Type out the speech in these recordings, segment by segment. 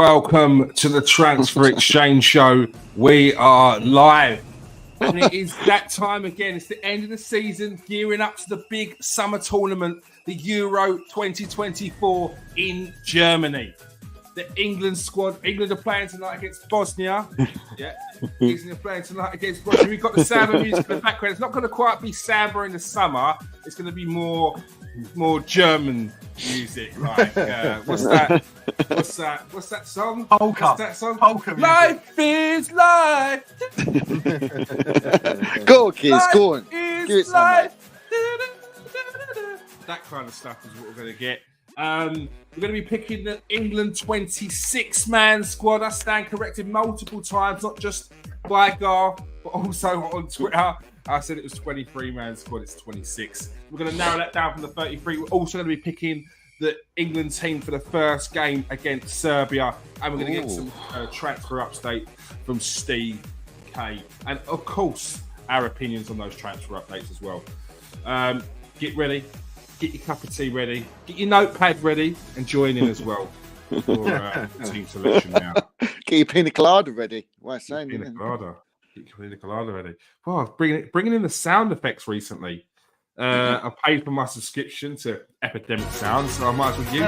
welcome to the Transfer Exchange Show. We are live, and it is that time again. It's the end of the season, gearing up to the big summer tournament, the Euro 2024 in Germany. The England squad, England are playing tonight against Bosnia. Yeah, England are playing tonight against Bosnia. We've got the samba music in the background. It's not going to quite be samba in the summer. It's going to be more German music. Like what's that? What's that song? Polka. What's that song? Polka music. Life is life. Go on, kids. Go on. Give it some, mate. That kind of stuff is what we're going to get. We're going to be picking the England 26-man squad. I stand corrected multiple times, not just by Garth, but also on Twitter. I said it was 23-man squad. It's 26. We're going to narrow that down from the 33. We're also going to be picking the England team for the first game against Serbia. And we're going to get some transfer update from Steve K. And, of course, our opinions on those transfer updates as well. Get ready. Get your cup of tea ready. Get your notepad ready. And join in as well for team selection now. Get your pina colada ready. What I'm saying? Pina colada. Get your pina colada ready. Wow, bringing in the sound effects recently. I paid for my subscription to Epidemic Sound, so I might as well use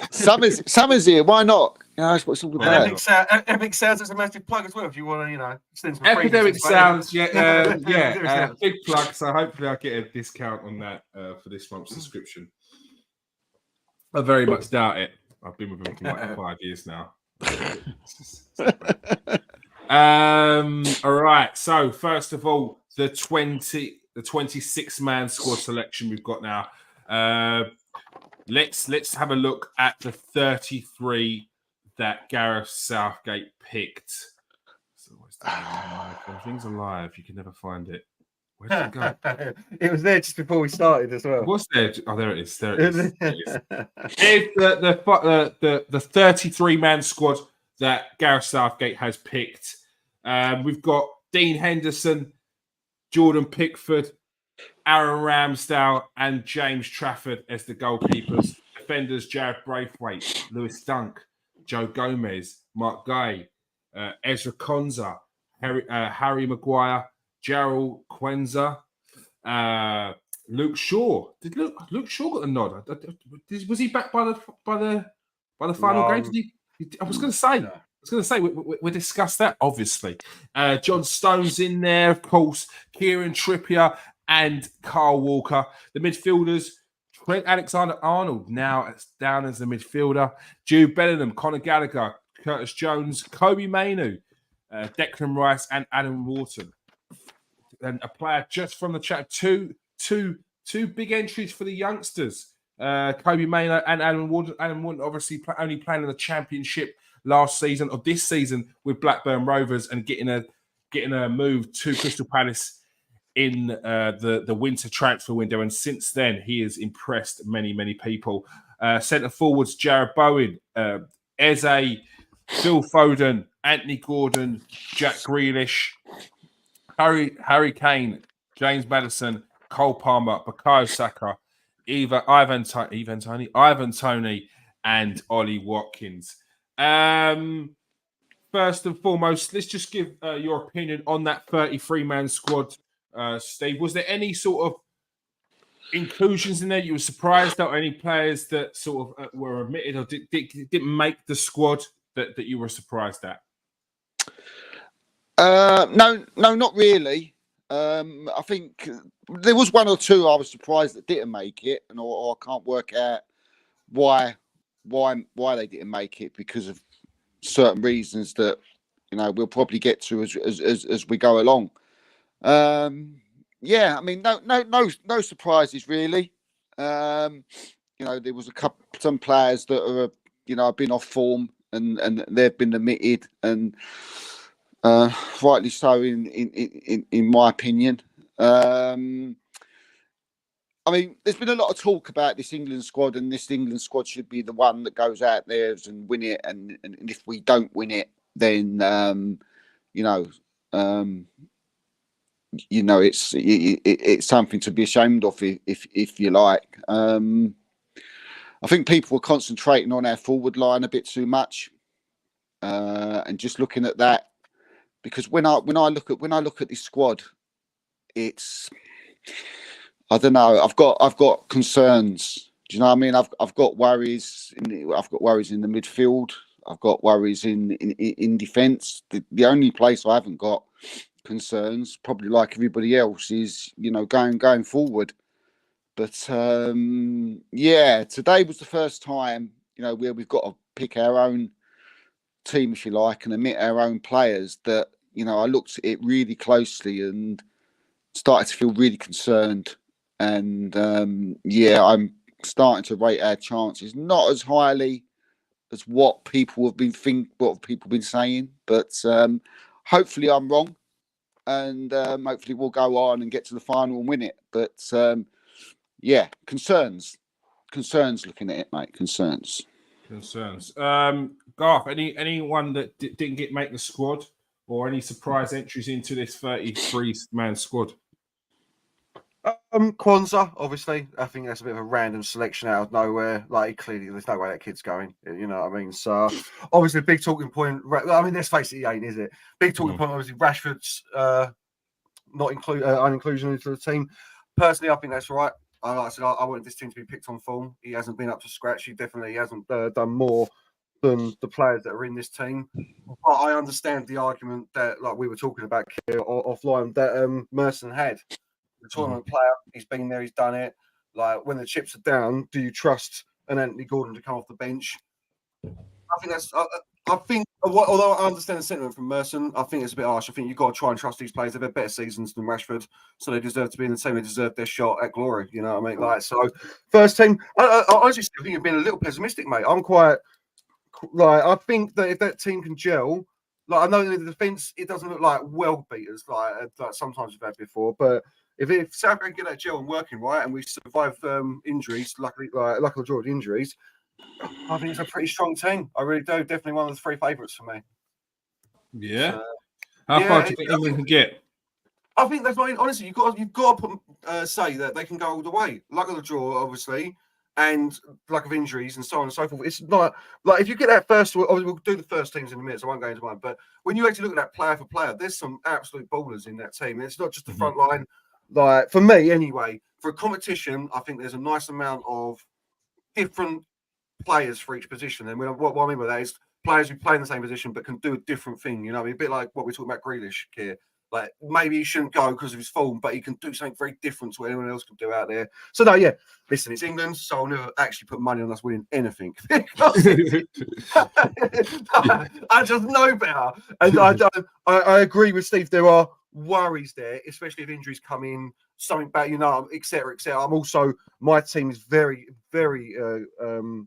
it. Summer's here. Why not? You know, that's what it's all about. Epic Sounds is a massive plug as well. If you want to, send some Epidemic Sounds, big plug. So hopefully I'll get a discount on that for this month's subscription. I very much doubt it. I've been with them for like 5 years now. All right. So first of all, the 26-man squad selection we've got now. Let's have a look at the 33 that Gareth Southgate picked. So what's that? Things alive. You can never find it. Where did it go? It was there just before we started as well. What's there? Oh, there it is. There it is. It's the 33-man squad that Gareth Southgate has picked. We've got Dean Henderson, Jordan Pickford, Aaron Ramsdale, and James Trafford as the goalkeepers. Defenders: Jared Braithwaite, Lewis Dunk, Joe Gomez, Mark Guy, Ezra Konza, Harry Maguire, Gerald Quenza, Luke Shaw. Did Luke Shaw got the nod? Was he back by the final game? I was going to say. We'll discuss that, obviously. John Stone's in there, of course. Kieran Trippier and Carl Walker. The midfielders: Trent Alexander-Arnold, now down as the midfielder. Jude Bellingham, Conor Gallagher, Curtis Jones, Kobe Mainoo, Declan Rice, and Adam Wharton. And a player just from the chat. Two big entries for the youngsters. Kobe Mainoo and Adam Wharton. Adam Wharton obviously only playing in the Championship last season or this season with Blackburn Rovers and getting a move to Crystal Palace in the winter transfer window, and since then he has impressed many people. Centre forwards: Jared Bowen, Eze, Phil Foden, Anthony Gordon, Jack Grealish, Harry Kane, James Maddison, Cole Palmer, Bukayo Saka, Ivan Toney, and Ollie Watkins. First and foremost, let's just give your opinion on that 33-man squad. Steve, was there any sort of inclusions in there you were surprised at, or any players that sort of were omitted or didn't make the squad that you were surprised at? No, not really. I think there was one or two I was surprised that didn't make it, or I can't work out why they didn't make it, because of certain reasons that we'll probably get to as we go along. Yeah, I mean, no surprises really. There was some players that are have been off form and they've been omitted, and rightly so in my opinion. I mean, there's been a lot of talk about this England squad, and this England squad should be the one that goes out there and win it. And if we don't win it, then it's something to be ashamed of, if you like. I think people were concentrating on our forward line a bit too much, and just looking at that. Because when I look at this squad, it's, I don't know. I've got concerns. Do you know what I mean? I've got worries in the midfield. I've got worries in defence. The only place I haven't got concerns, probably like everybody else, is going forward. But today was the first time where we've got to pick our own team, if you like, and admit our own players. That I looked at it really closely and started to feel really concerned. And I'm starting to rate our chances not as highly as what people have been saying, but hopefully I'm wrong, and hopefully we'll go on and get to the final and win it. But concerns looking at it, mate. Concerns. Garth, anyone that didn't make the squad, or any surprise entries into this 33-man squad? Kwanzaa, obviously. I think that's a bit of a random selection out of nowhere. Like, clearly, there's no way that kid's going. You know what I mean? So, obviously, a big talking point. I mean, let's face it, he ain't, is it? Big talking point, obviously, Rashford's uninclusion into the team. Personally, I think that's right. Like I said, I wanted this team to be picked on form. He hasn't been up to scratch. He definitely hasn't done more than the players that are in this team. But I understand the argument that, like we were talking about here offline, that Merson had. The tournament player, he's been there, he's done it. Like, when the chips are down, do you trust an Anthony Gordon to come off the bench? I think that's. I think, although I understand the sentiment from Merson, I think it's a bit harsh. I think you've got to try and trust these players. They've had better seasons than Rashford, so they deserve to be in the team. They deserve their shot at glory. You know what I mean? Like, so, first team. I honestly still think you've been a little pessimistic, mate. I'm quite like, I think that if that team can gel, like, I know in the defence it doesn't look like world beaters like sometimes we've had before, but if South can get that gel and working right, and we survive injuries, luckily or draw injuries, I think it's a pretty strong team. I really do. Definitely one of the three favourites for me. Yeah. So, how far do you think England can get? I think that's why. Honestly, you've got to say that they can go all the way. Luck of the draw, obviously, and luck of injuries and so on and so forth. It's not like if you get that first. Obviously, we'll do the first teams in a minute, so I won't go into one. But when you actually look at that player for player, there's some absolute ballers in that team. It's not just the front line. Like, for me, anyway, for a competition, I think there's a nice amount of different players for each position. And what I mean by that is players who play in the same position but can do a different thing. You know, I mean, a bit like what we're talking about Grealish here. Like, maybe he shouldn't go because of his form, but he can do something very different to what anyone else can do out there. So, no, yeah, listen, it's England, so I'll never actually put money on us winning anything. I just know better. And I agree with Steve. There are worries there, especially if injuries come in, something bad, you know, et cetera, et cetera. I'm also, my team is very, very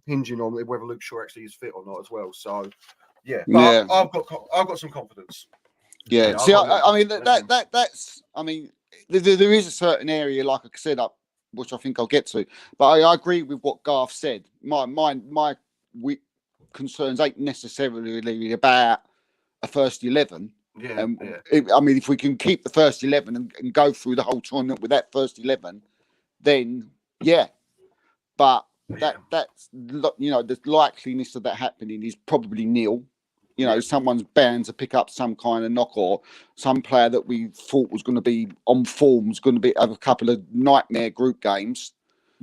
hinging on whether Luke Shaw actually is fit or not as well. So, yeah, but I've got some confidence. Yeah. See, I mean that's. I mean, there is a certain area, like I said, which I think I'll get to. But I agree with what Garth said. My concerns ain't necessarily about a first 11. Yeah. I mean, if we can keep the first 11 and go through the whole tournament with that first 11, then yeah. But that's the likeliness of that happening is probably nil. You know, someone's bound to pick up some kind of knock, or some player that we thought was going to be on form is going to have a couple of nightmare group games.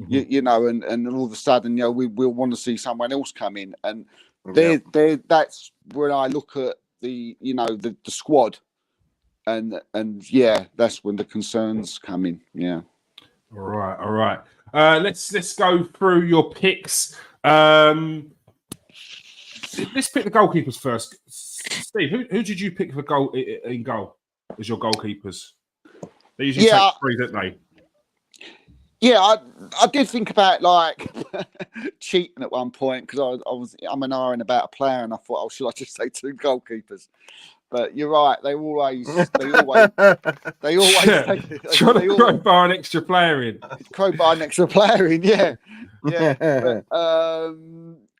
You know, and all of a sudden, you know, we'll want to see someone else come in, and that's where I look at the squad, and yeah, that's when the concerns come in. Yeah. All right. Let's go through your picks. Let's pick the goalkeepers first. Steve, who did you pick for goal in goal as your goalkeepers? They usually take three, don't they? Yeah, I did think about like cheating at one point because I'm an iron about a player, and I thought, should I just say two goalkeepers? But you're right; they always trying to crowbar an extra player in. Yeah.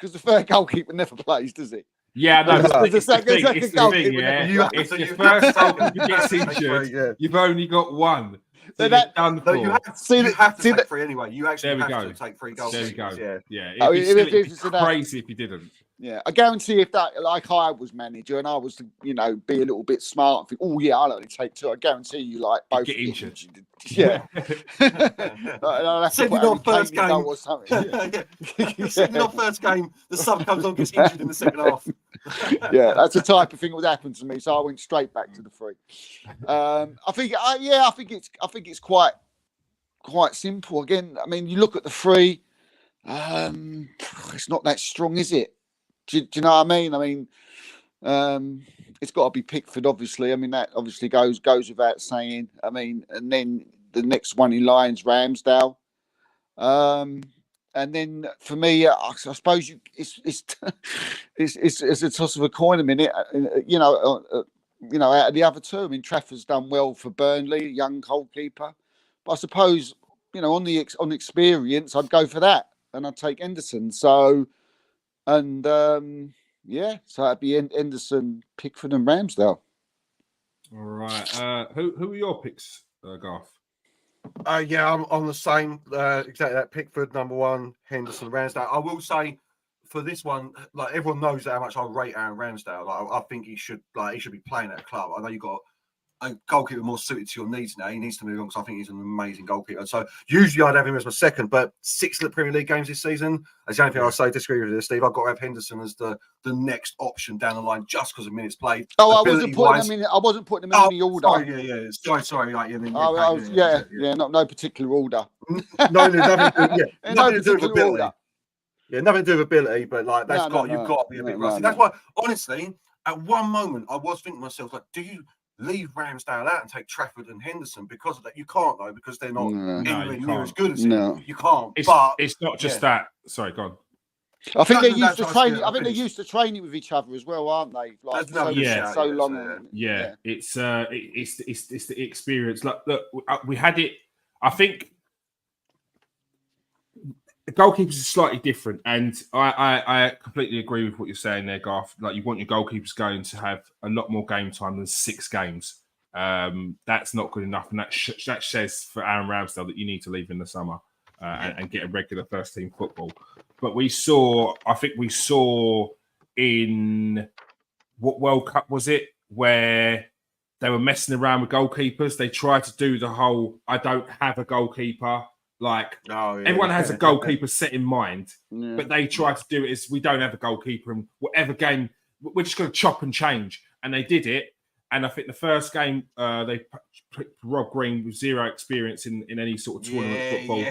Because the third goalkeeper never plays, does he? Yeah, no. It's the thing. It's your first goalkeeper gets injured. You've only got one. So you're done for. You have to take 3 anyway. You actually have to take 3 goals. There we go. Yeah. It'd be crazy if you didn't. Yeah, I guarantee if that, like I was manager and I was to, be a little bit smart and think, oh yeah, I'll only take 2. I guarantee you, like both get injured. Yeah. Sending off first game or something. Sending off first game, the sub comes on, gets injured in the second half. Yeah, that's the type of thing that would happen to me. So I went straight back to the 3. I think it's quite simple. Again, I mean, you look at the 3. It's not that strong, is it? Do you know what I mean? I mean, it's got to be Pickford, obviously. I mean, that obviously goes without saying. I mean, and then the next one in line's Ramsdale. And then for me, I suppose it's a toss of a coin a minute. Out of the other 2, I mean, Trafford's done well for Burnley, young goalkeeper. But I suppose on experience, I'd go for that, and I'd take Henderson. So. And so that'd be Henderson, Pickford, and Ramsdale. All right. Who are your picks, Garth? I'm on the same. Exactly that. Pickford number 1, Henderson, Ramsdale. I will say for this one, like everyone knows how much I rate Aaron Ramsdale. Like I think he should be playing at a club. I know you got a goalkeeper more suited to your needs now. He needs to move on because I think he's an amazing goalkeeper. So usually I'd have him as my second, but 6 Premier League games this season. That's the only thing I'll say. Disagree with you, Steve. I've got to have Henderson as the next option down the line just because of minutes played. Oh, I wasn't putting them in any order. Sorry. No particular order. Nothing to do with ability. Yeah, nothing to do with ability, but like you've got to be a bit rusty. That's why, honestly, at one moment I was thinking to myself, like, do you leave Ramsdale out and take Trafford and Henderson because of that? You can't though, because they're not anywhere near as good as him. You can't. It's not just that. Sorry, go on. I think they're used to training. I think they're used to training with each other as well, aren't they? Like so long. Yeah, it's the experience. Look, we had it. I think the goalkeepers are slightly different, and I completely agree with what you're saying there, Garth. Like, you want your goalkeepers going to have a lot more game time than 6 games. That's not good enough, and that says for Aaron Ramsdale that you need to leave in the summer and get a regular first team football. But I think we saw in what World Cup was it, where they were messing around with goalkeepers. They tried to do the whole "I don't have a goalkeeper." Like, everyone has a goalkeeper set in mind, but they try to do it as we don't have a goalkeeper, and whatever game, we're just going to chop and change. And they did it. And I think the first game, they picked Rob Green with 0 experience in any sort of tournament football.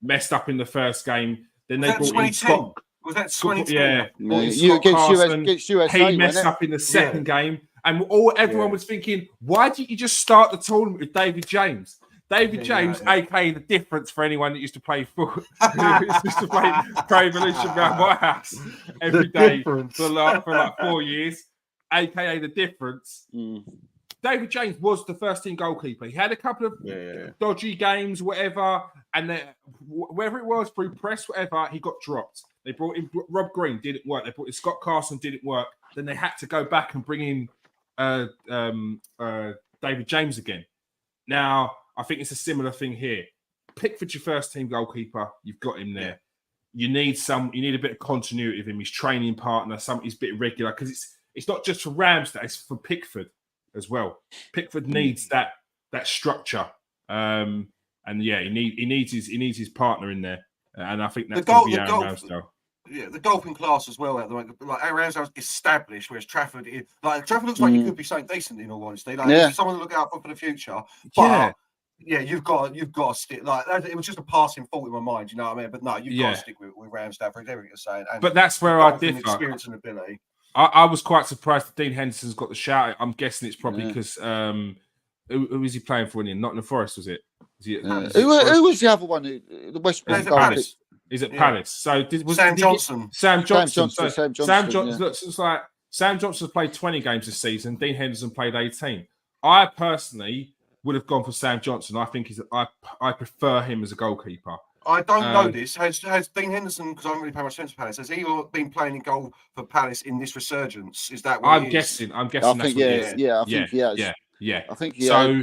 Messed up in the first game. Then they brought in Scott. Was that 2010? Yeah. You against USA. He messed up in the second game. And everyone was thinking, why didn't you just start the tournament with David James? David James, aka the difference for anyone that used to play football, used to play Pro Evolution around my house every day for like 4 years, aka the difference. David James was the first team goalkeeper. He had a couple of dodgy games, whatever, and then whether it was through press, whatever, he got dropped. They brought in Rob Green, didn't work. They brought in Scott Carson, didn't work. Then they had to go back and bring in David James again. Now, I think it's a similar thing here. Pickford, your first team goalkeeper, you've got him there. You need a bit of continuity with him. His training partner, he's a bit regular, because it's not just for Ramsdale, it's for Pickford as well. Pickford needs that structure, and he needs his partner in there, and I think that's going to be Aaron Ramsdale. Yeah, the golfing class as well at the moment. Like, Aaron Ramsdale's established, whereas Trafford looks like he could be something decent, in all honesty. Like, someone to look out for the future. But you've got to stick. Like, it was just a passing thought in my mind, you know what I mean? But no, you've got to stick with Ramsdale for everything you're saying. But that's where I differ. Experience and ability. I was quite surprised that Dean Henderson's got the shout. I'm guessing it's probably because who is he playing for? In Nottingham Forest, was it? Who was the other one? The West Brom Palace. Is it Palace? So Sam Johnson. Sam Johnson. Sam Johnson Looks like Sam Johnson's played 20 games this season. Dean Henderson played 18. I personally would have gone for Sam Johnson. I think I prefer him as a goalkeeper. I don't know this. Has Dean Henderson, because I don't really pay much attention to Palace, has he been playing in goal for Palace in this resurgence? Is that what I'm guessing? I'm guessing. I think that's what it is. I think he has. Yeah. I think so.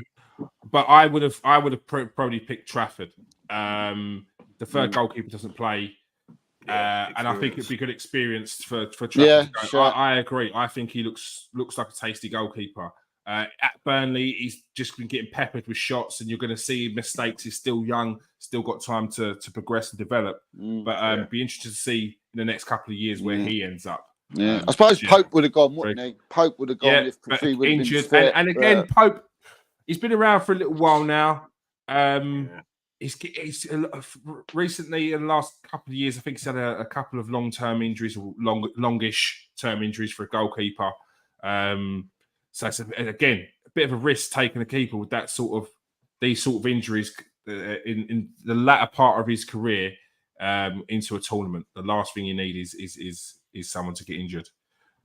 but I would have probably picked Trafford. The third goalkeeper doesn't play. And I think it'd be good experience for Trafford. Yeah, sure. I agree. I think he looks like a tasty goalkeeper. At Burnley, he's just been getting peppered with shots, and you're going to see mistakes. He's still young, still got time to progress and develop. But be interested to see in the next couple of years where he ends up. Yeah, I suppose Pope would have gone, wouldn't he? Pope would have gone if he would have been injured. fit. And again, Pope, he's been around for a little while now. He's recently in the last couple of years, I think he's had a couple of long-term injuries or longish term injuries for a goalkeeper. So it's again a bit of a risk taking a keeper with these sort of injuries in the latter part of his career into a tournament. The last thing you need is someone to get injured.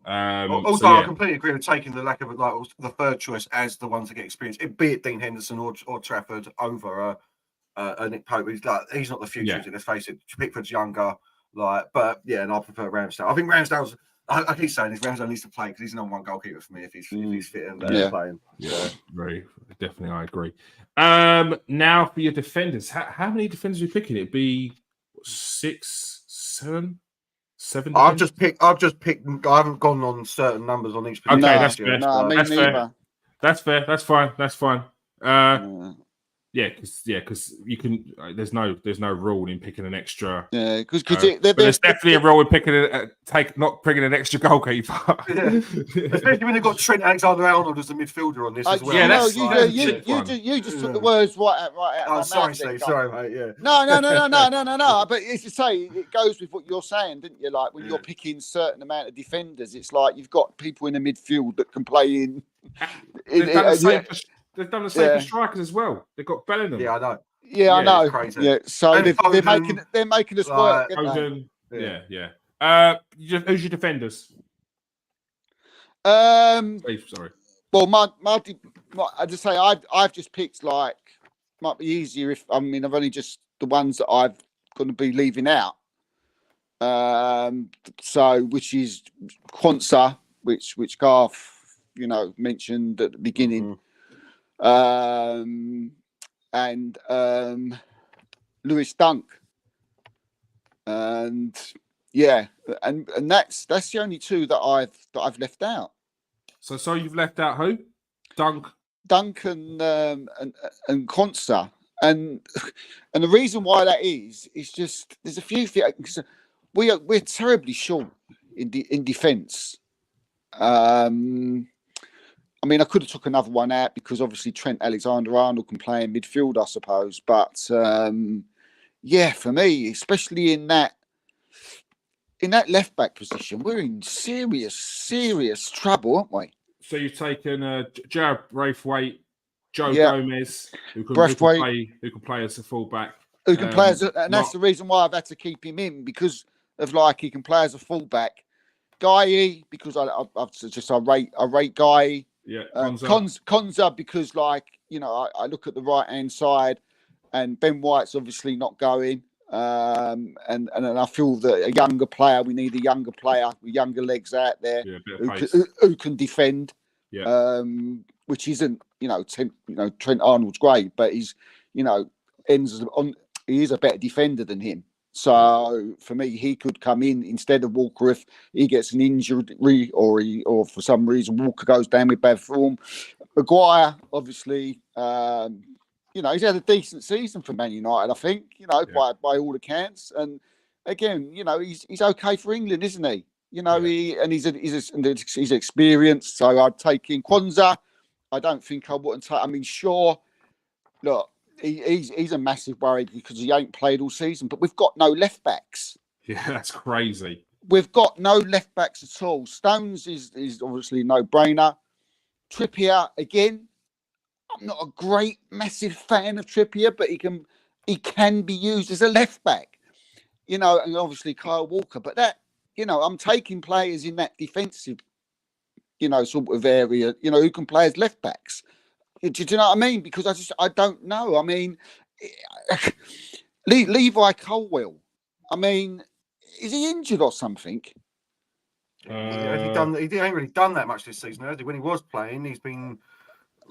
I completely agree with taking the lack of the third choice as the one to get experience, be it Dean Henderson or Trafford over Nick Pope. He's not the future. Let's face it. Pickford's younger, and I prefer Ramsdale. I think Ramsdale's. I keep saying this. Ramsdale needs to play because he's the #1 goalkeeper for me if he's fit and playing. Yeah, very definitely. I agree. Now for your defenders, how many defenders are you picking? It'd be 6, 7. I've just picked. I haven't gone on certain numbers on each. Okay, that's fair. That's fair. That's fine. Because you can. There's no rule in picking an extra. Yeah, because there's definitely a rule in picking not picking an extra goalkeeper. Especially when they've got Trent Alexander-Arnold as the midfielder on this as well. You just took the words right out. Oh, sorry, Steve. Sorry, mate. Yeah. No. But as you say, it goes with what you're saying, didn't you? Like when you're picking certain amount of defenders, it's like you've got people in the midfield that can play in. They've done the same for strikers as well. They've got Bellingham. Yeah, I know. Yeah, I know. Crazy. Yeah, so they're making us work. Yeah. Who's your defenders? Sorry. Well, I just say I've just picked might be easier if I've only just the ones that I've going to be leaving out. So which is Quansah, which Garth mentioned at the beginning. And Lewis Dunk, and that's the only two that I've left out. So you've left out who? Dunk and Quansah, and the reason why that is just there's a few things. We're terribly short in defence. I could have took another one out because obviously Trent Alexander-Arnold can play in midfield, I suppose. But for me, especially in that left back position, we're in serious trouble, aren't we? So you've taken Jared Braithwaite, Joe Gomez, who can play as a fullback. Who can play and that's the reason why I've had to keep him in because of he can play as a fullback. Guy, because I rate Guy. Yeah, Konza because I look at the right hand side, and Ben White's obviously not going, and I feel that a younger player, we need a younger player with younger legs out there who can defend. Yeah. Which isn't Trent Arnold's great, but he's he is a better defender than him. So for me, he could come in instead of Walker if he gets an injury or for some reason Walker goes down with bad form. Maguire, obviously, he's had a decent season for Man United, I think, by all accounts. And again, he's okay for England, isn't he? He's experienced. So I'd take in Quansah. I don't think I wouldn't take. Sure, look. He's a massive worry because he ain't played all season, but we've got no left backs. Yeah, that's crazy. We've got no left backs at all. Stones is obviously no brainer. Trippier again. I'm not a great massive fan of Trippier, but he can be used as a left back. And obviously Kyle Walker. But that I'm taking players in that defensive sort of area. Who can play as left backs. Do you know what I mean? Because I don't know. Levi Colwill. Is he injured or something? He ain't really done that much this season, has he? When he was playing, he's been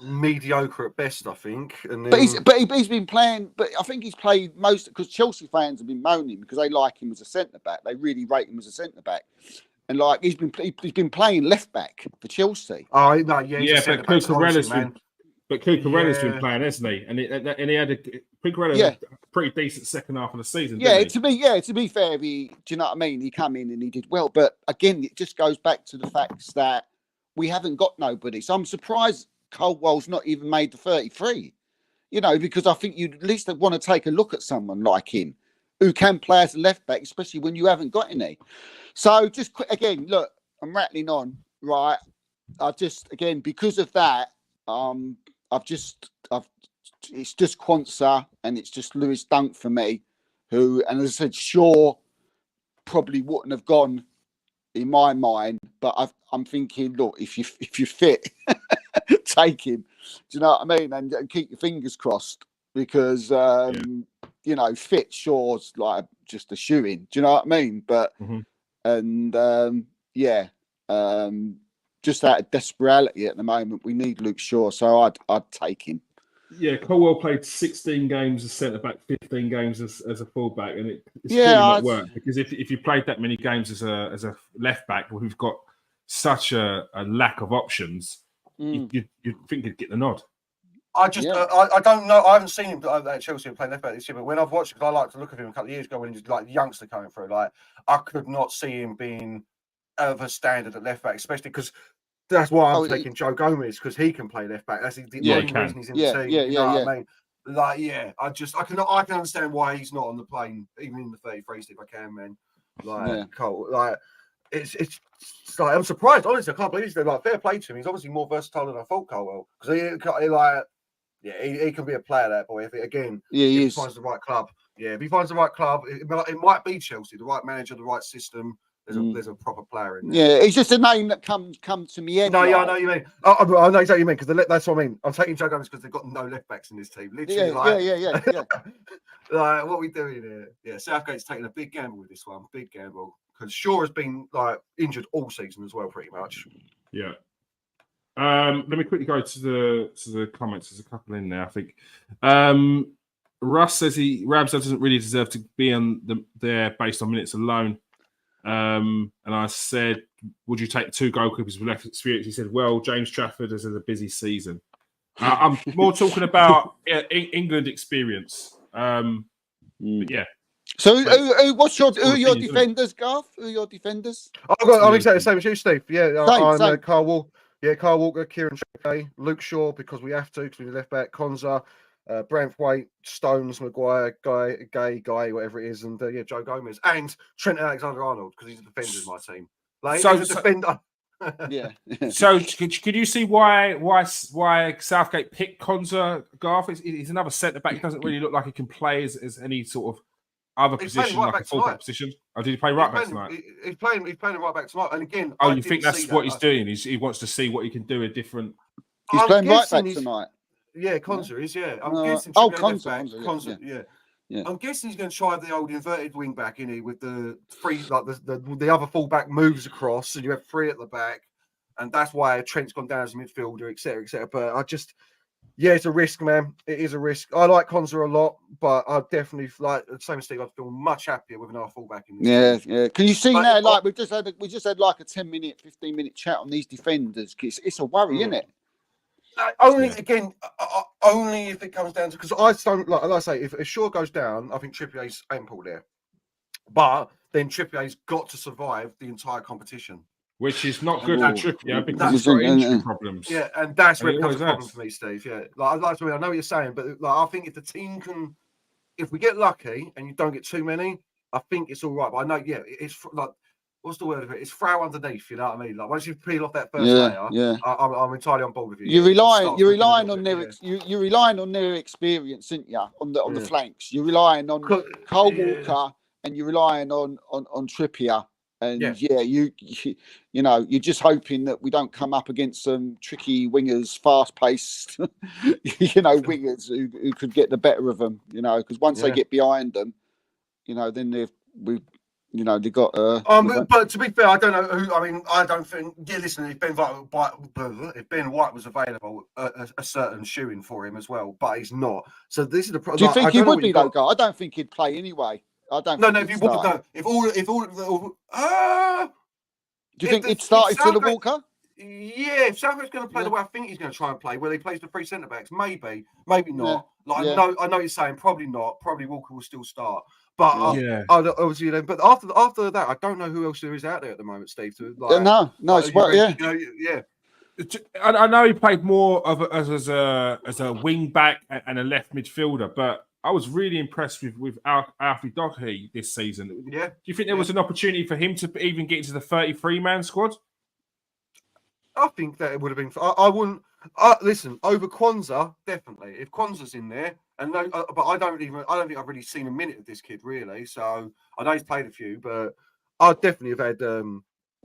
mediocre at best, I think. And then... he's been playing. But I think he's played most because Chelsea fans have been moaning because they like him as a centre back. They really rate him as a centre back, and like he's been playing left back for Chelsea. Oh no, yeah, yeah, but Cucurella's been playing, hasn't he? And he had a pretty decent second half of the season. Yeah, to be fair, do you know what I mean? He come in and he did well, but again, it just goes back to the facts that we haven't got nobody. So I'm surprised Colwell's not even made the 33. You know, because I think you'd at least want to take a look at someone like him who can play as a left back, especially when you haven't got any. So just again, look, I'm rattling on, right? I just again because of that, it's just Quansah and it's just Lewis Dunk for me, who, and as I said, Shaw probably wouldn't have gone in my mind, but I'm thinking, look, if you fit, take him. Do you know what I mean? And keep your fingers crossed because you know, fit Shaw's like just a shoe-in. Do you know what I mean? But just out of desperation at the moment, we need Luke Shaw, so I'd take him. Yeah, Colwell played 16 games as centre back, 15 games as a full back, and it's clearly not worked because if you played that many games as a left back, we've got such a lack of options. You'd think he'd get the nod. I don't know. I haven't seen him at Chelsea play left back this year, but when I've watched, because I like to look at him a couple of years ago when he was like the youngster coming through, like I could not see him being of a standard at left back, especially because that's why I'm taking Joe Gomez because he can play left back. That's the only reason he's in the team. You know what I mean? Like, I can understand why he's not on the plane, even in the 33 if I can, man. Like, Cole, like it's like I'm surprised. Honestly, I can't believe he's like fair play to him. He's obviously more versatile than I thought, Colwell, because he can be a player, that boy. If he finds the right club, if he finds the right club, it might be Chelsea, the right manager, the right system. There's a proper player in there. Yeah, it's just a name that come to me. No, I know what you mean. I know exactly what you mean because that's what I mean. I'm taking Joe Gomez because they've got no left backs in this team. Literally, yeah. Like, what are we doing here? Yeah, Southgate's taking a big gamble with this one. Big gamble because Shaw has been like injured all season as well, pretty much. Yeah. Let me quickly go to the comments. There's a couple in there, I think. Russ says Ramsdale doesn't really deserve to be there based on minutes alone. And I said, would you take 2 goalkeepers with less experience? He said, well, James Trafford has had a busy season. I'm more talking about England experience. Yeah. So who are your defenders, Garth? Who are your defenders? I'm exactly the same as you, Steve. Yeah, I'm Carl Walker. Yeah, Carl Walker, Kieran Trippier, Luke Shaw, because we have to, because we're left back, Quansah, Branthwaite, Stones, Maguire, Guy, whatever it is, and Joe Gomez and Trent Alexander-Arnold because he's a defender in my team. Like, he's a defender. Yeah. So could you see why Southgate picked Quansah, Garth? He's another centre back. He doesn't really look like he can play as any sort of other position, like a full-back position. Oh, did he play right back tonight? He's playing right back tonight. And again, you think that's what he's doing? He wants to see what he can do with different. He's playing right back tonight. Yeah, Quansah is. Yeah, I'm guessing. Quansah. Yeah. I'm guessing he's going to try the old inverted wing back, isn't he? With the three, like the other fullback moves across, and you have 3 at the back, and that's why Trent's gone down as a midfielder, etc., etc. But I just. Yeah, it's a risk, man. It is a risk. I like Quansah a lot, but I definitely like the same as Steve. I'd feel much happier with another fullback in this team. Yeah. Can you see now? Like we just had like a 10-minute, 15-minute chat on these defenders. It's a worry, isn't it? Only if it comes down to because I don't like I say if Shaw goes down, I think Trippier's ample there, but then Trippier's got to survive the entire competition. Which is not good at Trippier because he's got injury problems. Yeah, and that's where it becomes a problem for me, Steve. Yeah, I know what you're saying, but I think if the team can, if we get lucky and you don't get too many, I think it's all right. But I know, it's like, what's the word of it? It's throw underneath. You know what I mean? Like once you peel off that first layer, I'm entirely on board with you. You're relying on their experience, aren't you? On the flanks, you're relying on Cole Walker and you're relying on Trippier. And you're just hoping that we don't come up against some tricky wingers, fast-paced, wingers who could get the better of them. Because once they get behind them, then You know, they got. But to be fair, I don't know who. I mean, I don't think. Yeah, listen, if Ben White was available, a certain shoe-in for him as well, but he's not. So this is the problem. Do you think he would be though, guy? I don't think he'd play anyway. I don't. No, if he would, no. If all. Do you think he'd start instead of Walker? Yeah, if Southgate's going to play the way I think he's going to try and play, where he plays the three centre backs, maybe not. I know you're saying probably not. Probably Walker will still start, but obviously, but after that, I don't know who else there is out there at the moment, Steve. No, it's what, yeah. I know he played more of as a wing back and a left midfielder, but I was really impressed with Alfie Doherty this season. Yeah. Do you think there was an opportunity for him to even get into the 33-man squad? I think that it would have been. I wouldn't listen over Kwanzaa. Definitely, if Kwanzaa's in there, and no, but I don't think I've really seen a minute of this kid really. So I know he's played a few, but I'd definitely have had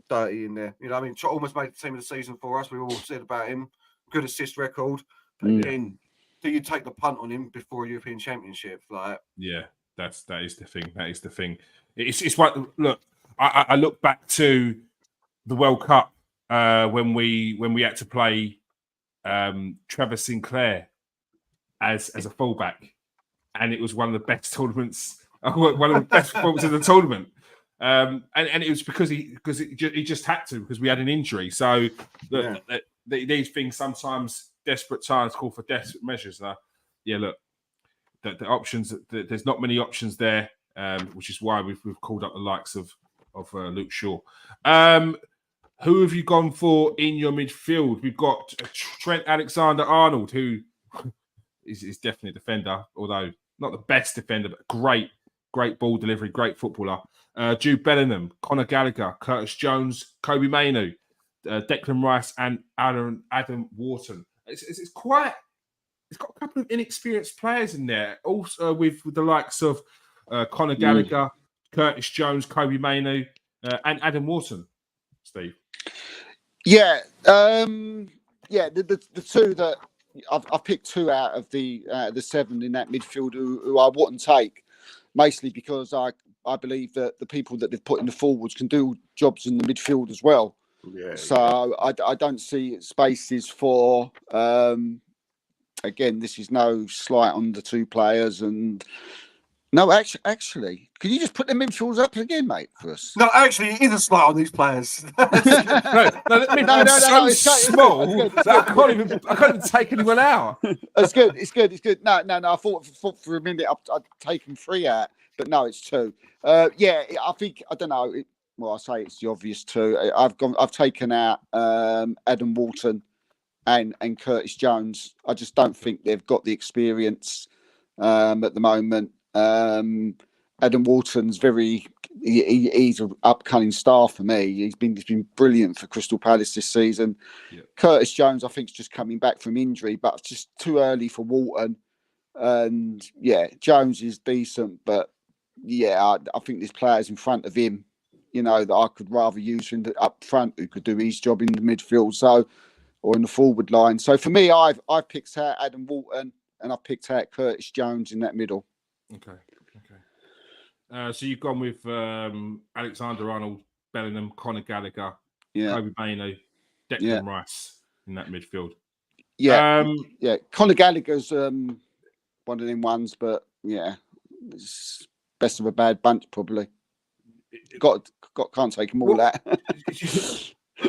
Doherty in there. You know, I mean, almost made the team of the season for us. We all said about him, good assist record. But then, do you take the punt on him before a European Championship? Like, yeah, that is the thing. That is the thing. It's what look. I look back to the World Cup. When we had to play Trevor Sinclair as a fullback, and it was one of the best tournaments, one of the best performances of the tournament, and it was because he just had to because we had an injury. So these things sometimes desperate times call for desperate measures. Yeah, look, the options there's not many options there, which is why we've called up the likes of Luke Shaw. Who have you gone for in your midfield? We've got Trent Alexander-Arnold, who is definitely a defender, although not the best defender, but great ball delivery, great footballer. Jude Bellingham, Conor Gallagher, Curtis Jones, Kobe Mainoo, Declan Rice, and Adam Wharton. It's got a couple of inexperienced players in there, also with the likes of Conor Gallagher, Curtis Jones, Kobe Mainoo, and Adam Wharton. Steve. Yeah, the two that I've picked two out of the seven in that midfield who I wouldn't take, mostly because I believe that the people that they've put in the forwards can do jobs in the midfield as well. Yeah. So I don't see spaces for. Again, this is no slight on the two players and. No, actually, can you just put them midfields up again, mate, for us? No, actually, it is a slight on these players. no, it's so small that I can't even take anyone out. It's good. No. I thought for a minute I'd taken three out, but no, it's two. I think I don't know. I say it's the obvious two. I've taken out Adam Wharton and Curtis Jones. I just don't think they've got the experience at the moment. Adam Wharton's he's an upcoming star for me. He's been brilliant for Crystal Palace this season. Yeah. Curtis Jones, I think, is just coming back from injury, but it's just too early for Wharton. And Jones is decent, but I think there's players in front of him, that I could rather use up front who could do his job in the midfield, or in the forward line. So for me, I've picked out Adam Wharton and I've picked out Curtis Jones in that middle. Okay. So you've gone with Alexander-Arnold, Bellingham, Conor Gallagher, Kobe Mainoo, Declan Rice in that midfield. Conor Gallagher's one of them ones, but it's best of a bad bunch probably. Can't take them all out.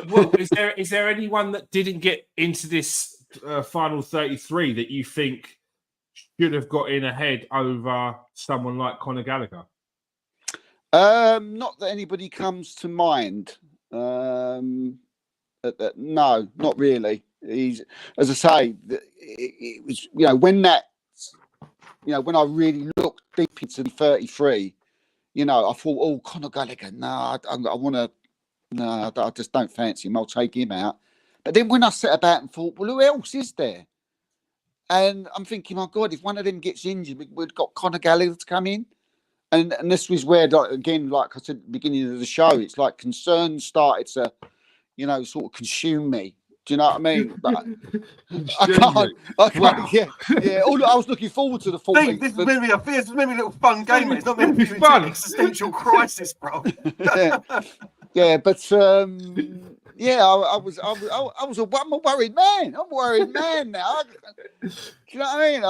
Well, is there anyone that didn't get into this final 33 that you think should have got in ahead over someone like Conor Gallagher? Not that anybody comes to mind. No, not really. He's, as I say, it was when when I really looked deep into the 33, I thought, Conor Gallagher. No, I just don't fancy him. I'll take him out. But then when I sat about and thought, well, who else is there? And I'm thinking, my God, if one of them gets injured, we've got Conor Gallagher to come in. And this was where, again, like I said at the beginning of the show, it's like concerns started to, sort of consume me. Do you know what I mean? But I Genuinely. can't. Wow. Yeah. I was looking forward to the full. Steve, this is going to be a little fun game, mate. It's not meant to be fun. Existential crisis, bro. Yeah, but yeah, I'm a worried man. I'm a worried man now. Do you know what I mean?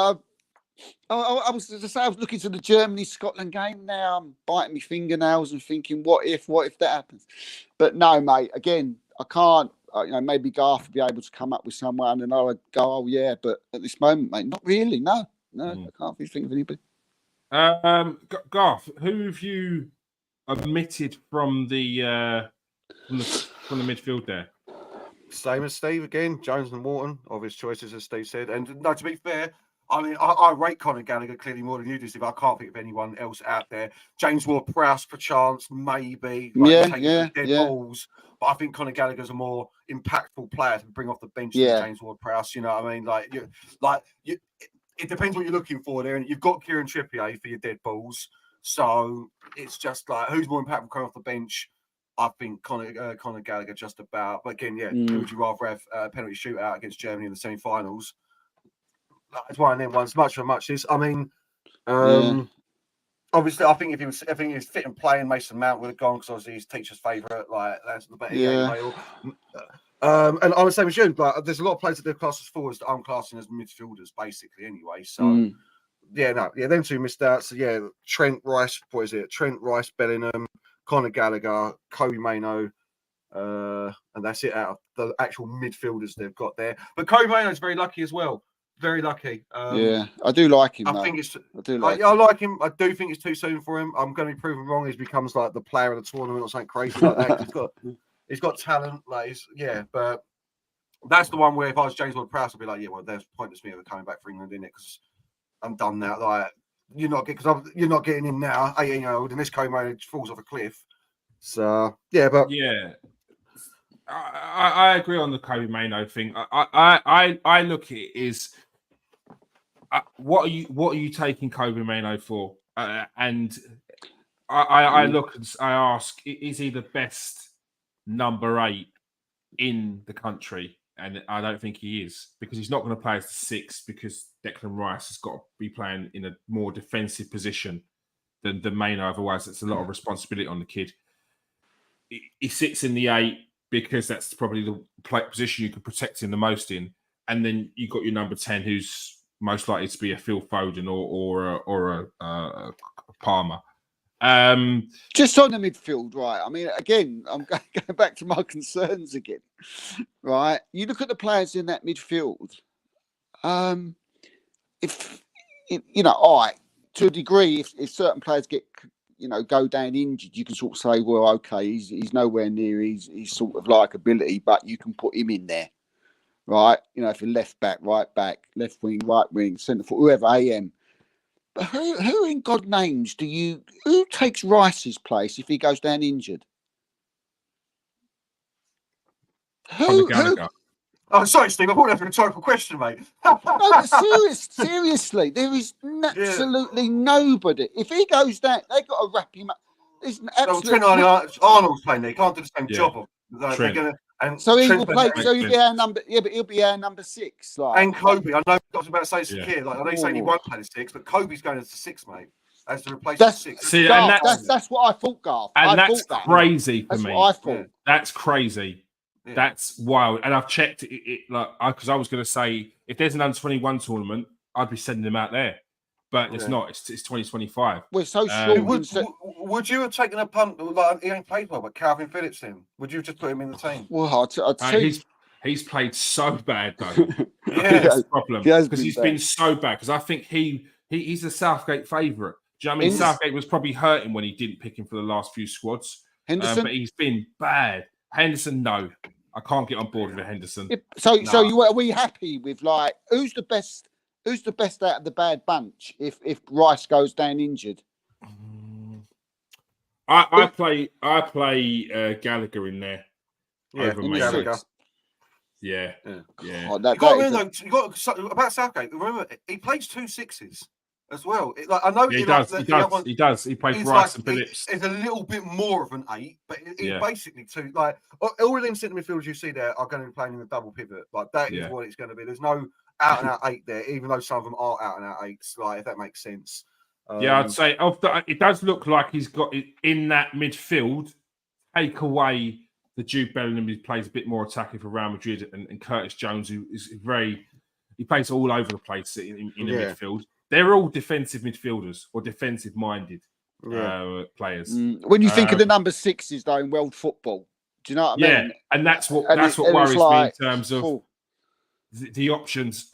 I was to say I was looking to the Germany-Scotland game. Now I'm biting my fingernails and thinking, what if that happens? But no, mate. Again, I can't. Maybe Garth will be able to come up with someone, and I would go, oh yeah. But at this moment, mate, not really. No, I can't really think of anybody. Garth, who have you omitted from the midfield there? Same as Steve again. Jones and Wharton, obvious choices, as Steve said. And no, to be fair, I mean, I rate Conor Gallagher clearly more than you do, Steve. I can't think of anyone else out there. James Ward-Prowse, perchance, maybe. Dead balls. But I think Conor Gallagher's a more impactful player to bring off the bench than James Ward-Prowse. You know what I mean? It depends what you're looking for there. And you've got Kieran Trippier for your dead balls. So it's just like, who's more impactful coming off the bench? I think Conor Gallagher just about. But again, who would you rather have a penalty shootout against Germany in the semi-finals? It's one of them ones. Much for muchness. I mean, obviously, I think if he was fit and playing, Mason Mount would have gone because obviously he's teacher's favourite. Like that's the better game. And I'm the same as you. Like, there's a lot of players that they're classed as forwards that I'm classing as midfielders, basically. Anyway, so them two missed out. So Trent Rice, Bellingham, Conor Gallagher, Kobe Mainoo, and that's it out of the actual midfielders they've got there. But Kobe Mainoo's very lucky as well. Very lucky. I do like him. I like him. I do think it's too soon for him. I'm going to be proven wrong. He becomes like the player of the tournament or something crazy like that. He's got talent. But that's the one where if I was James Ward-Prowse, I'd be like, there's pointless me ever coming back for England, in it, because I'm done now. Like you're not getting in now, 18-year-old, and this Como falls off a cliff. So I agree on the Kobe Mainoo thing. I look at it is what are you taking Kobe Mainoo for? And I look and I ask, is he the best number 8 in the country? And I don't think he is, because he's not going to play as the 6, because Declan Rice has got to be playing in a more defensive position than Mainoo. Otherwise, it's a lot of responsibility on the kid. He sits in the 8 because that's probably the position you can protect him the most in. And then you've got your number 10, who's most likely to be a Phil Foden or a Palmer. Just on the midfield, right? I mean, again, I'm going back to my concerns again, right? You look at the players in that midfield. If all right, to a degree, if certain players go down injured, you can sort of say, well, okay, he's nowhere near his sort of likability, but you can put him in there, right? If you're left back, right back, left wing, right wing, centre forward, whoever, AM. But who in God names who takes Rice's place if he goes down injured? Who? Oh, sorry, Steve. I thought that was a rhetorical question, mate. No, but seriously, there is absolutely nobody. If he goes down, they've got to wrap him up. There's an absolute... Arnold's playing there. He can't do the same job. They're gonna, and so he will play. So he'll be our number. Yeah, but he'll be our number 6. And Kobe. I know I was about to say Sakir. Like I know he's saying he won't play the 6, but Kobe's going as the 6, mate. As to replace the 6. See, that's what I thought, Garth. And that's crazy for me. That's what I thought. That's crazy. Yeah. That's wild. And I've checked it because I was going to say, if there's an under-21 tournament, I'd be sending them out there. But it's not. It's 2025. We're so short. Would you have taken a punt? Like, he ain't played well, but Calvin Phillips then? Would you have just put him in the team? Well, I'd say... He's played so bad, though. That's the problem. Because he's been so bad. Because I think he's a Southgate favourite. Do you know what I mean? Southgate was probably hurting when he didn't pick him for the last few squads. Henderson? But he's been bad. Henderson, no. I can't get on board with Henderson. So are we happy with, like, who's the best out of the bad bunch if Rice goes down injured? I play Gallagher in there. Over Gallagher. Yeah. You got about Southgate. Remember, he plays 2 6s. as well. I know he does. He does. He plays Rice and Phillips. It's a little bit more of an 8, but it's basically 2. Like all of them centre midfielders you see there are going to be playing in a double pivot. Like that is what it's going to be. There's no out and out 8 there, even though some of them are out and out 8s. Like if that makes sense. I'd say it does look like he's got it in that midfield. Take away the Jude Bellingham, who plays a bit more attacking for Real Madrid, and Curtis Jones, who is he plays all over the place in the midfield. They're all defensive midfielders or defensive-minded players. When you think of the number 6s though in world football, do you know what I mean? And that's what worries me in terms of the options.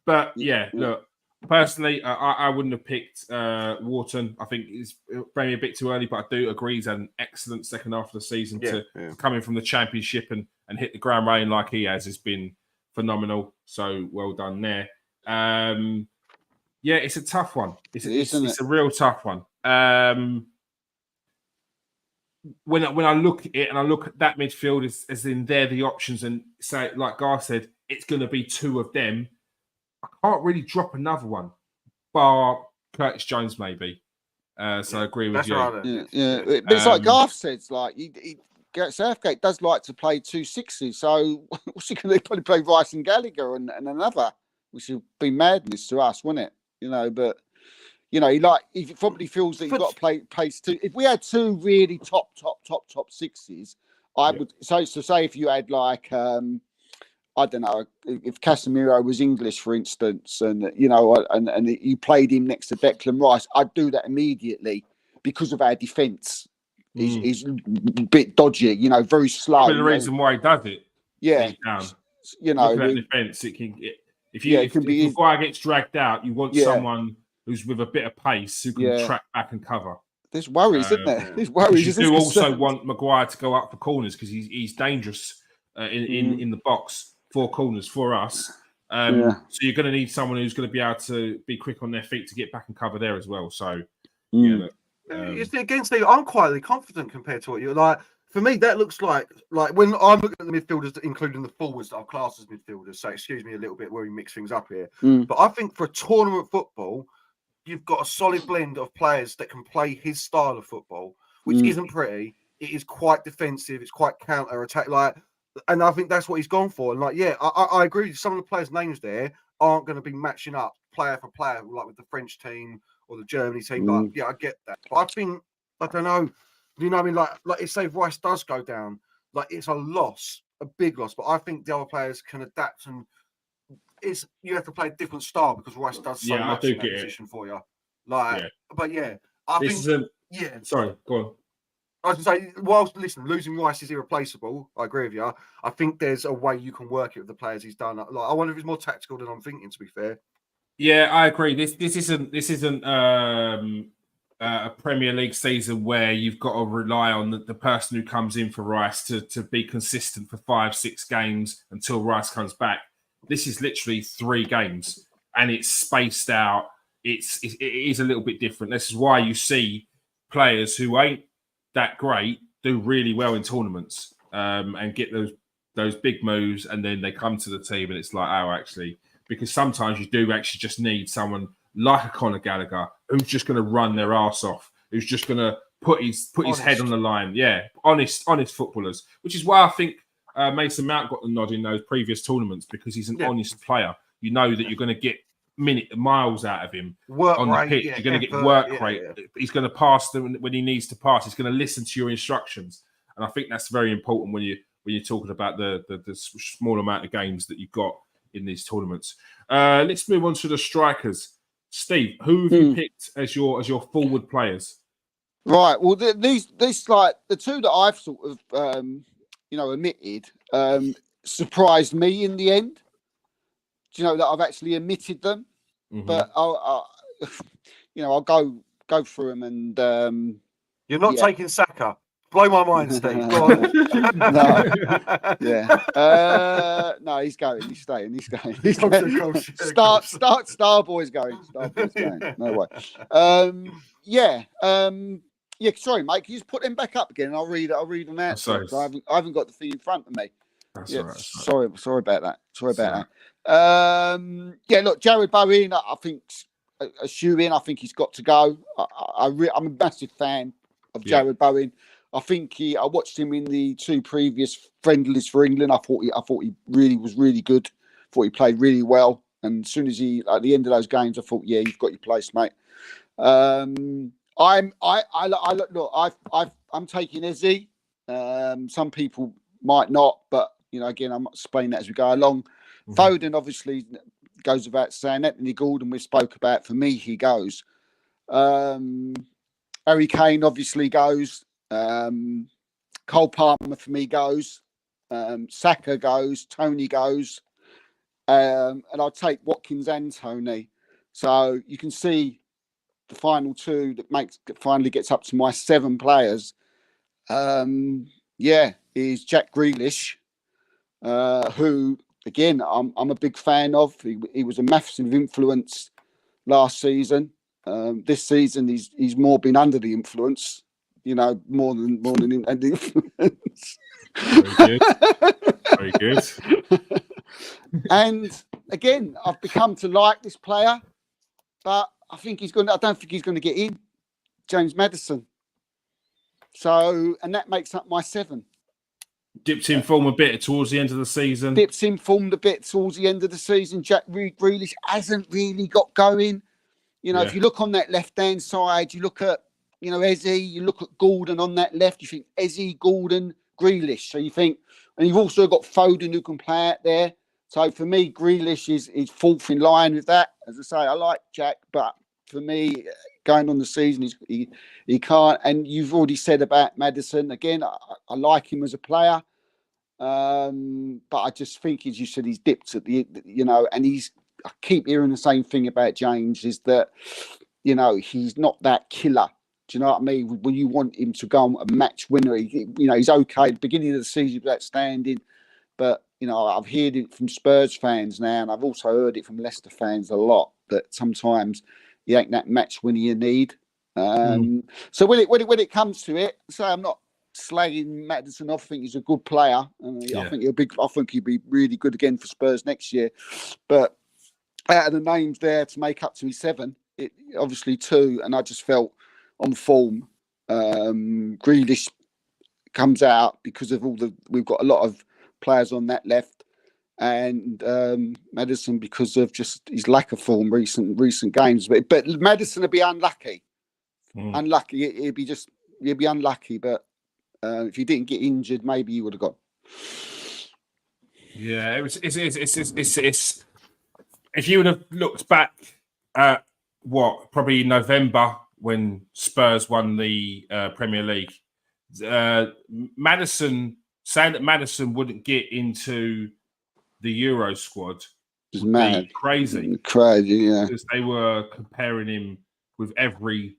But look, personally, I wouldn't have picked Wharton. I think it's maybe a bit too early, but I do agree he's had an excellent second half of the season to come in from the Championship and hit the ground running like he has been phenomenal. So well done there. It's a tough one. It's a real tough one. When I look at it and I look at that midfield as in they're the options, and say, like Garth said, it's going to be 2 of them. I can't really drop another one, bar Curtis Jones maybe. So I agree with you. Right. Yeah. But it's like Garth says, like Southgate does like to play 2 6s. So what's he going to probably play Rice and Gallagher and another, which would be madness to us, wouldn't it? But he probably feels that he's got to play 2. If we had 2 really top 6s, I would say if you had like I don't know, if Casemiro was English, for instance, and and you played him next to Declan Rice, I'd do that immediately because of our defence. He's a bit dodgy, very slow. The reason why he does it, looking at defence, it can. If the guy gets dragged out, you want someone who's with a bit of pace who can track back and cover. There's worries, isn't there? There's worries. You do also want Maguire to go up for corners because he's dangerous in the box. 4 corners for us. So you're going to need someone who's going to be able to be quick on their feet to get back and cover there as well. So, against I'm quietly confident compared to what you're like. For me, that looks like when I'm looking at the midfielders, including the forwards that are classed as midfielders. So excuse me a little bit where we mix things up here. But I think for tournament football, you've got a solid blend of players that can play his style of football, which isn't pretty. It is quite defensive. It's quite counter attack. And I think that's what he's gone for. And I agree with some of the players' names there aren't going to be matching up player for player, like with the French team or the Germany team. I get that. But I think, I don't know, what I mean? Like say if Rice does go down, it's a loss, a big loss. But I think the other players can adapt, and you have to play a different style because Rice does so much in that position for you. But I think. Sorry, go on. I was going to say, losing Rice is irreplaceable. I agree with you. I think there's a way you can work it with the players he's done. I wonder if it's more tactical than I'm thinking, to be fair. Yeah, I agree. This isn't a Premier League season where you've got to rely on the person who comes in for Rice to be consistent for 5-6 games until Rice comes back. This is literally 3 games, and it's spaced out. It is a little bit different. This is why you see players who ain't that great do really well in tournaments and get those big moves, and then they come to the team and it's like, actually, because sometimes you do actually just need someone like a Conor Gallagher who's just going to run their arse off, who's just going to put his head on the line. Yeah, honest footballers, which is why I think Mason Mount got the nod in those previous tournaments, because he's an honest player. You know that you're going to get miles out of him on the pitch. You're going to get work rate. He's going to pass them when he needs to pass. He's going to listen to your instructions, and I think that's very important when you're talking about the small amount of games that you've got in these tournaments. Let's move on to the strikers. Steve, who have you picked as your forward players? Right. Well, these like the 2 that I've sort of omitted surprised me in the end. Do you know that I've actually omitted them? But I'll go through them and. You're not taking Saka. Blow my mind, Steve. Go on. No, he's going. He's staying. He's going. Starboy's going. Starboy's going. No way. Sorry, mate. Can you just put them back up again? I'll read them out. Sorry. I haven't got the thing in front of me. That's all right. Sorry about that. Look, Jared Bowen, I think a shoe-in. I think he's got to go. I'm a massive fan of Jared Bowen. I think I watched him in the 2 previous friendlies for England. I thought he really was really good. Thought he played really well. And as soon as at the end of those games, I thought, you've got your place, mate. I'm taking Izzy. Some people might not, but again, I'm explaining that as we go along. Mm-hmm. Foden obviously goes without saying. Anthony Gordon we spoke about. For me, he goes. Harry Kane obviously goes. Cole Palmer for me goes. Saka goes. Tony goes. And I'll take Watkins and Tony. So you can see the final 2 that finally gets up to my 7 players. Is Jack Grealish, who again I'm a big fan of. He was a massive influence last season. This season he's more been under the influence, more than under influence. Very good. Very good. And again, I've become to like this player, but I don't think he's going to get in. James Maddison. So, and that makes up my 7. Dipped in form a bit towards the end of the season. Dips in form a bit towards the end of the season. Jack Grealish hasn't really got going. If you look on that left-hand side, you look at, Eze, you look at Gordon on that left, you think Eze, Gordon, Grealish. So you think, and you've also got Foden who can play out there. So for me, Grealish is 4th in line with that. As I say, I like Jack, but for me, going on the season, he can't. And you've already said about Maddison. Again, I like him as a player. But I just think, as you said, he's dipped at the, and I keep hearing the same thing about James, is that, he's not that killer. Do you know what I mean? When you want him to go a match winner, he's okay. At the beginning of the season, he was outstanding. But, I've heard it from Spurs fans now, and I've also heard it from Leicester fans a lot, that sometimes he ain't that match winner you need. So when it comes to it, say I'm not slagging Maddison off. I think he's a good player. I think he'll be really good again for Spurs next year. But out of the names there to make up to his 7, obviously 2, and I just felt on form. Grealish comes out because of we've got a lot of players on that left, and Maddison because of just his lack of form recent games. But Maddison will be unlucky. Unlucky. He'll be unlucky. But if he didn't get injured, maybe he would have gone. Yeah, it's. If you would have looked back at probably November when Spurs won the Premier League, saying that Maddison wouldn't get into the Euro squad was mad. Crazy, yeah. Because they were comparing him with every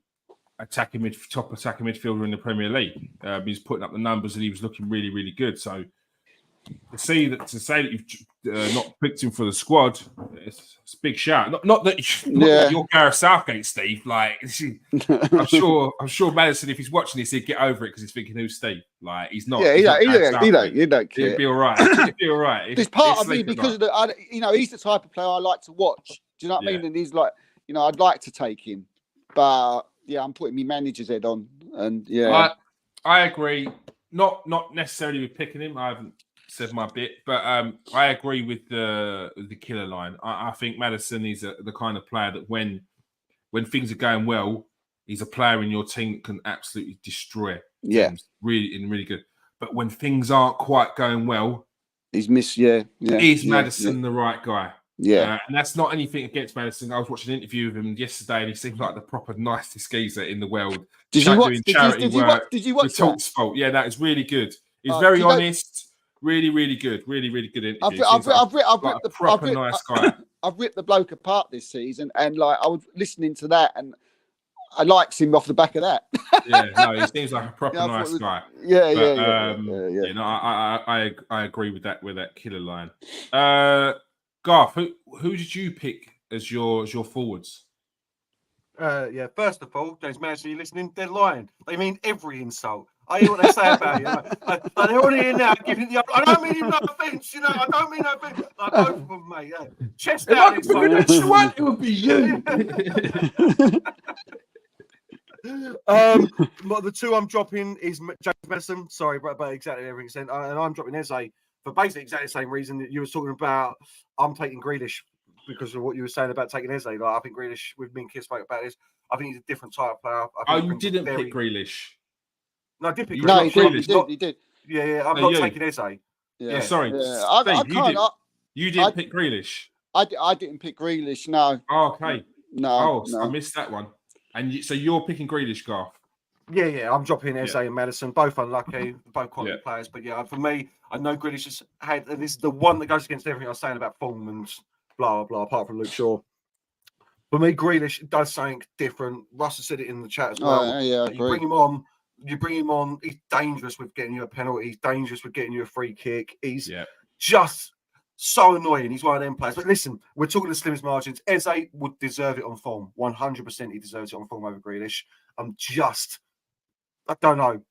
top attacking midfielder in the Premier League. He's putting up the numbers and he was looking really, really good. So to say that you've not picked him for the squad, it's a big shout. Not that you're Gareth Southgate, Steve. Like I'm sure Maddison, if he's watching this, he'd get over it because he's thinking, "Who's Steve?" Like he's not. Yeah, he don't care. He'd be all right. He'd be all right. There's part of me because of he's the type of player I like to watch. Do you know what I mean? And he's like, I'd like to take him, but I'm putting my manager's head on, and I agree. Not necessarily with picking him. I haven't said my bit, but I agree with the killer line. I think Maddison is the kind of player that when things are going well, he's a player in your team that can absolutely destroy teams. Really good. But when things aren't quite going well, he's missed. Is Maddison the right guy? Yeah, and that's not anything against Maddison. I was watching an interview with him yesterday, and he seemed like the proper nicest geezer in the world. Did you watch TalkSport? Yeah, that is really good. He's very honest. Really, really good. Really, really good interview. I've ripped the nice guy. I've ripped the bloke apart this season, and I was listening to that, and I liked him off the back of that. He seems like a proper nice guy. I agree with that killer line. Garth, who did you pick as your forwards? First of all, James Maddison, you listening? They're lying. They mean every insult. I hear what they say about you. They're all here now giving the. I don't mean no offence, I don't mean no offence. Like both of them, mate. Yeah. Chest If out. I could pick an extra one, it would be you. But the two I'm dropping is James Madison. Sorry, but exactly everything said. And I'm dropping Eze for basically exactly the same reason that you were talking about. I'm taking Grealish because of what you were saying about taking Eze. Like I think Grealish, with me and Kiss spoke about this. I think he's a different type of player. I think You didn't pick Grealish. No, I did pick Grealish. Grealish. No, he did. Yeah. I'm not taking Eze. Yeah, sorry. Yeah. Steve, you didn't pick Grealish. I didn't pick Grealish. No. Oh, okay. No. I missed that one. And so you're picking Grealish, Garth. Yeah. I'm dropping Eze and Madison. Both unlucky, both quality players. But yeah, for me, I know Grealish has had, and this is the one that goes against everything I was saying about form and blah, blah, blah, apart from Luke Shaw. For me, Grealish does something different. Russ has said it in the chat as well. Yeah, you bring him on, he's dangerous with getting you a penalty. He's dangerous with getting you a free kick. He's just so annoying. He's one of them players. But listen, we're talking the slimmest margins. Eze would deserve it on form. 100% he deserves it on form over Grealish. I don't know.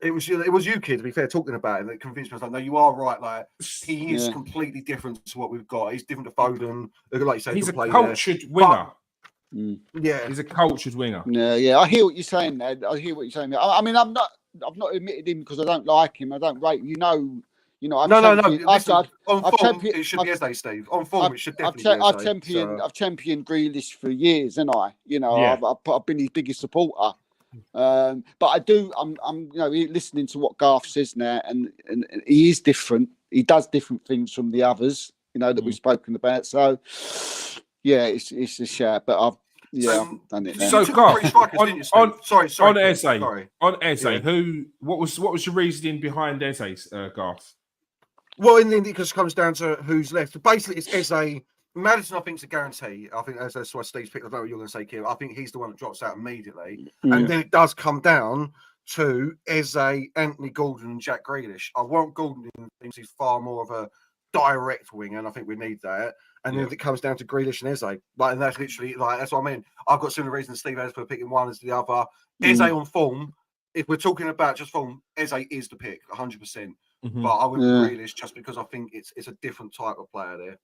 It was you, kid, to be fair, talking about it that convinced me. I was like, no, you are right. Like, he is completely different to what we've got. He's different to Foden. Like you say, he's a cultured winger. Yeah, he's a cultured winger. Yeah. I hear what you're saying, Ed. I hear what you're saying. I mean, I've not admitted him because I don't like him. I don't rate him. No. Listen, on form, it should be Eze, Steve. On form, it should definitely be Eze. I've championed Grealish for years, and I've been his biggest supporter. But I do. I'm listening to what Garth says now, and he is different. He does different things from the others, that we've spoken about. So yeah, it's a shout. But I've done it now. So Garth, on Eze, sorry. On Eze, what was your reasoning behind Eze's, Garth? Well, in the end, it just comes down to who's left. Basically, it's Eze. Madison, I think, is a guarantee. I think that's why Steve's picked. I don't know what you're going to say, Kim. I think he's the one that drops out immediately. And then it does come down to Eze, Anthony Gordon, and Jack Grealish. I want Gordon in. He's far more of a direct wing, and I think we need that. And then it comes down to Grealish and Eze. And that's literally, that's what I mean. I've got similar reasons Steve has for picking one as the other. Eze on form, if we're talking about just form, Eze is the pick, 100%. But I wouldn't Grealish just because I think it's a different type of player there.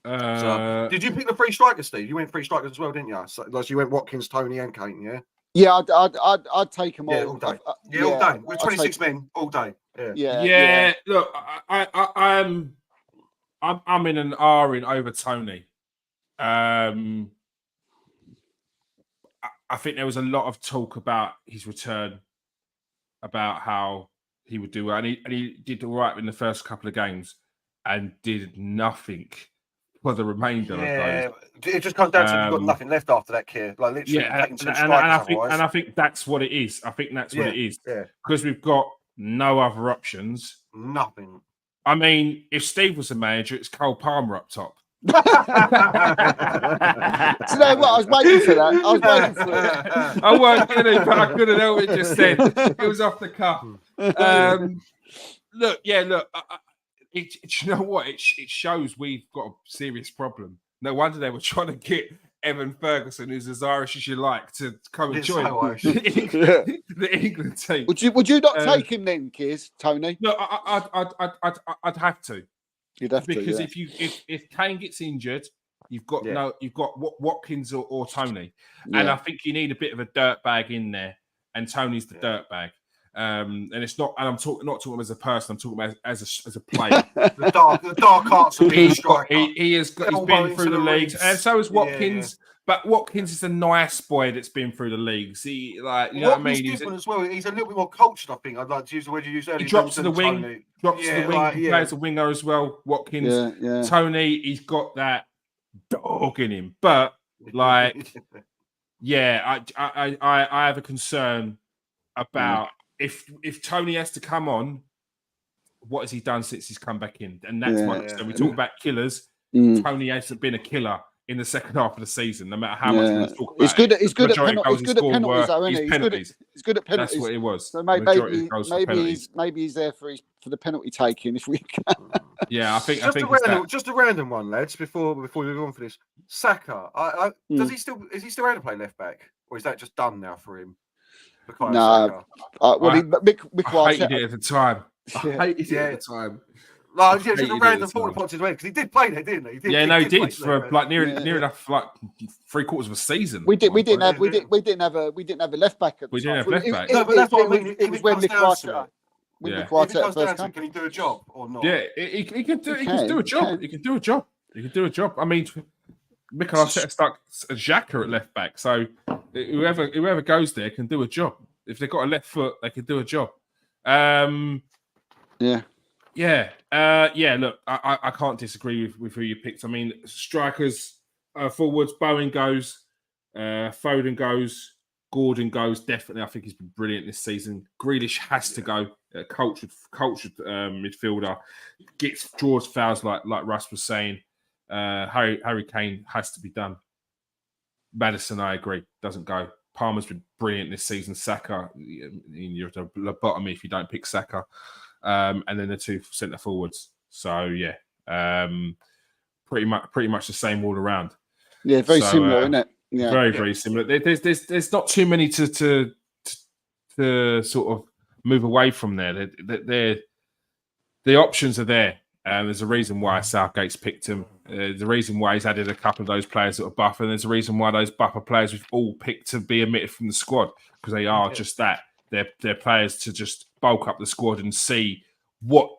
So, did you pick the three strikers, Steve? You went three strikers as well, didn't you? So, you went Watkins, Tony, and Kane, yeah? Yeah, I'd take them all. Yeah, all day. All day. We're 26 men, all day. Yeah. Look, I'm in an R in over Tony. I think there was a lot of talk about his return, about how he would do well, and he did all right in the first couple of games, and did nothing for the remainder of those. It just comes down to you've got nothing left after that, Kier. Like literally, and I think that's what it is. I think that's what it is. Yeah, because we've got no other options. Nothing. I mean, if Steve was the manager, it's Cole Palmer up top. So you know what? I was waiting for that. I weren't kidding, but I couldn't help it just then. It was off the cuff. Look. You know what? It shows we've got a serious problem. No wonder they were trying to get Evan Ferguson, who's as Irish as you like, to come and join the England team. Would you not take him then, Kiz, Tony? No, I'd have to. You'd have because to, if Kane gets injured, you've got Watkins or Tony, and I think you need a bit of a dirtbag in there, and Tony's the dirtbag. And it's not, and I'm not talking as a person. I'm talking about as a player. the dark arts of being striker. He's been through the leagues, and so is Watkins. Yeah. But Watkins is a nice boy that's been through the leagues. He what I mean. He's different as well. He's a little bit more cultured. I think I'd like to use the word you used earlier. He drops to the wing. He plays a winger as well. Watkins, Tony. He's got that dog in him, but I have a concern about. If Tony has to come on, what has he done since he's come back in? And that's so we talk about killers. Tony hasn't been a killer in the second half of the season, no matter how much we talk about it. He's good at penalties, though, isn't he? He's good at penalties. That's what it was. So maybe he's there for the penalty taking if we can. Yeah, I think just a random one, lads, before we move on for this. Saka, is he still able to play left back? Or is that just done now for him? No, Mick I hated Arteta. it at the time. I hated it at the time. Like, yeah, hated just a it random at the forward time. punch as well because he did play there, didn't he? He did play for there. like near enough like 3/4 of a season. We didn't have a left back at the We time. didn't have left back. No, but that's what I mean. It was when Mick Arteta. If it comes down to it, can he do a job or not? Yeah, he can do a job. He can do a job. He can do a job. I mean, Mick Arteta stuck a Xhaka at left back, so whoever goes there can do a job. If they've got a left foot, they can do a job. Look, I can't disagree with who you picked. I mean, strikers, forwards, Bowen goes, Foden goes, Gordon goes. Definitely, I think he's been brilliant this season. Grealish has to go. Cultured midfielder, draws fouls like Russ was saying. Harry Kane has to be done. Maddison, I agree, doesn't go. Palmer's been brilliant this season. Saka, you're at the bottom if you don't pick Saka. And then the two centre forwards. So yeah, pretty much the same all around. Yeah, very similar, isn't it? Yeah, very similar. There's not too many to sort of move away from there. The options are there. There's a reason why Southgate's picked him. There's a reason why he's added a couple of those players that are buffer. And there's a reason why those buffer players we've all picked to be omitted from the squad because they are just that. They're players to just bulk up the squad and see what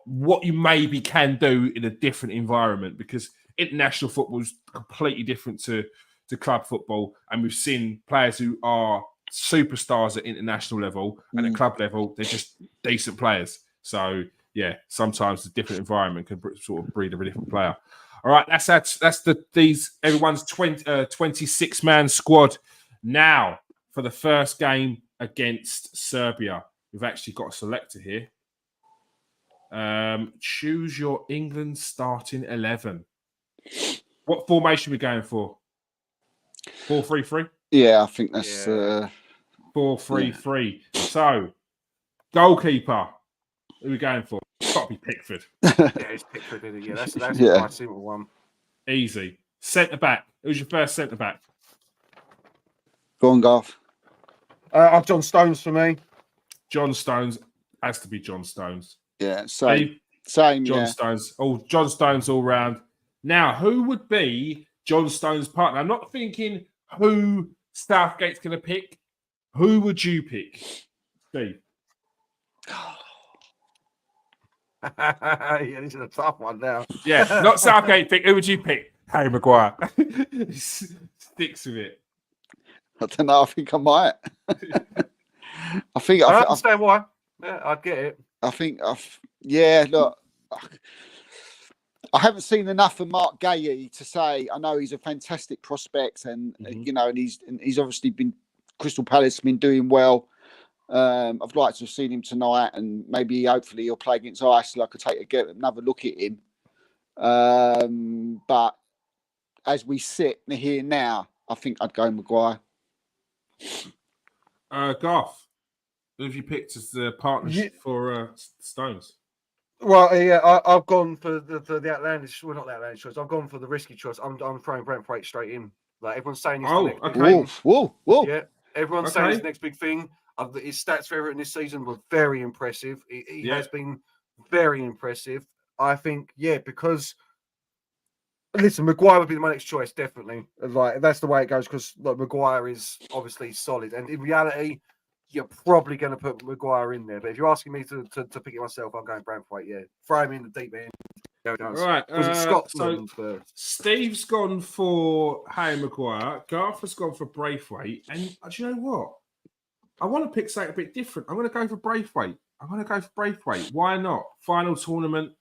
you maybe can do in a different environment because international football is completely different to club football. And we've seen players who are superstars at international level and at club level, they're just decent players. So yeah, sometimes the different environment can sort of breed a different player. All right, that's everyone's 26-man squad now for the first game against Serbia. We've actually got a selector here. Choose your England starting 11. What formation are we going for? 4-3-3? Yeah, I think that's 4-3-3. So, goalkeeper. Who are we going for? It's got to be Pickford. It's Pickford, isn't it? Yeah, that's a quite simple one. Easy. Centre back. Who's your first centre back? Go on, Garth. I've John Stones for me. John Stones has to be John Stones. Yeah, same. John Stones. Oh, John Stones all round. Now, who would be John Stones' partner? I'm not thinking who Southgate's going to pick. Who would you pick, Steve? Yeah, this is a tough one now. Yeah, not Southgate pick. Who would you pick? Harry Maguire. Sticks with it. I don't know. I think I might. I understand why. Yeah, I get it. Look, I haven't seen enough of Mark Gahey to say I know he's a fantastic prospect, and and he's obviously been Crystal Palace been doing well. I'd like to have seen him tonight, and maybe hopefully he'll play against Arsenal. I could get another look at him. But as we sit here now, I think I'd go Maguire. Garth, who have you picked as the partnership for Stones? Well, yeah, I've gone for the outlandish. Well, not the outlandish choice. I've gone for the risky choice. I'm throwing Brentford straight in. Like everyone's saying, he's the next big thing. Whoa! Yeah, everyone's saying his next big thing. His stats for Everton this season were very impressive. He has been very impressive. I think, because listen, Maguire would be my next choice, definitely. Like that's the way it goes because Maguire is obviously solid, and in reality, you're probably going to put Maguire in there. But if you're asking me to pick it myself, I'm going Brentford. Yeah, throw him in the deep end. All right. Was it Scotland? So Steve's gone for Harry Maguire. Garth has gone for Braithwaite. And do you know what? I want to pick something a bit different. I'm going to go for Braithwaite. Why not? Final tournament.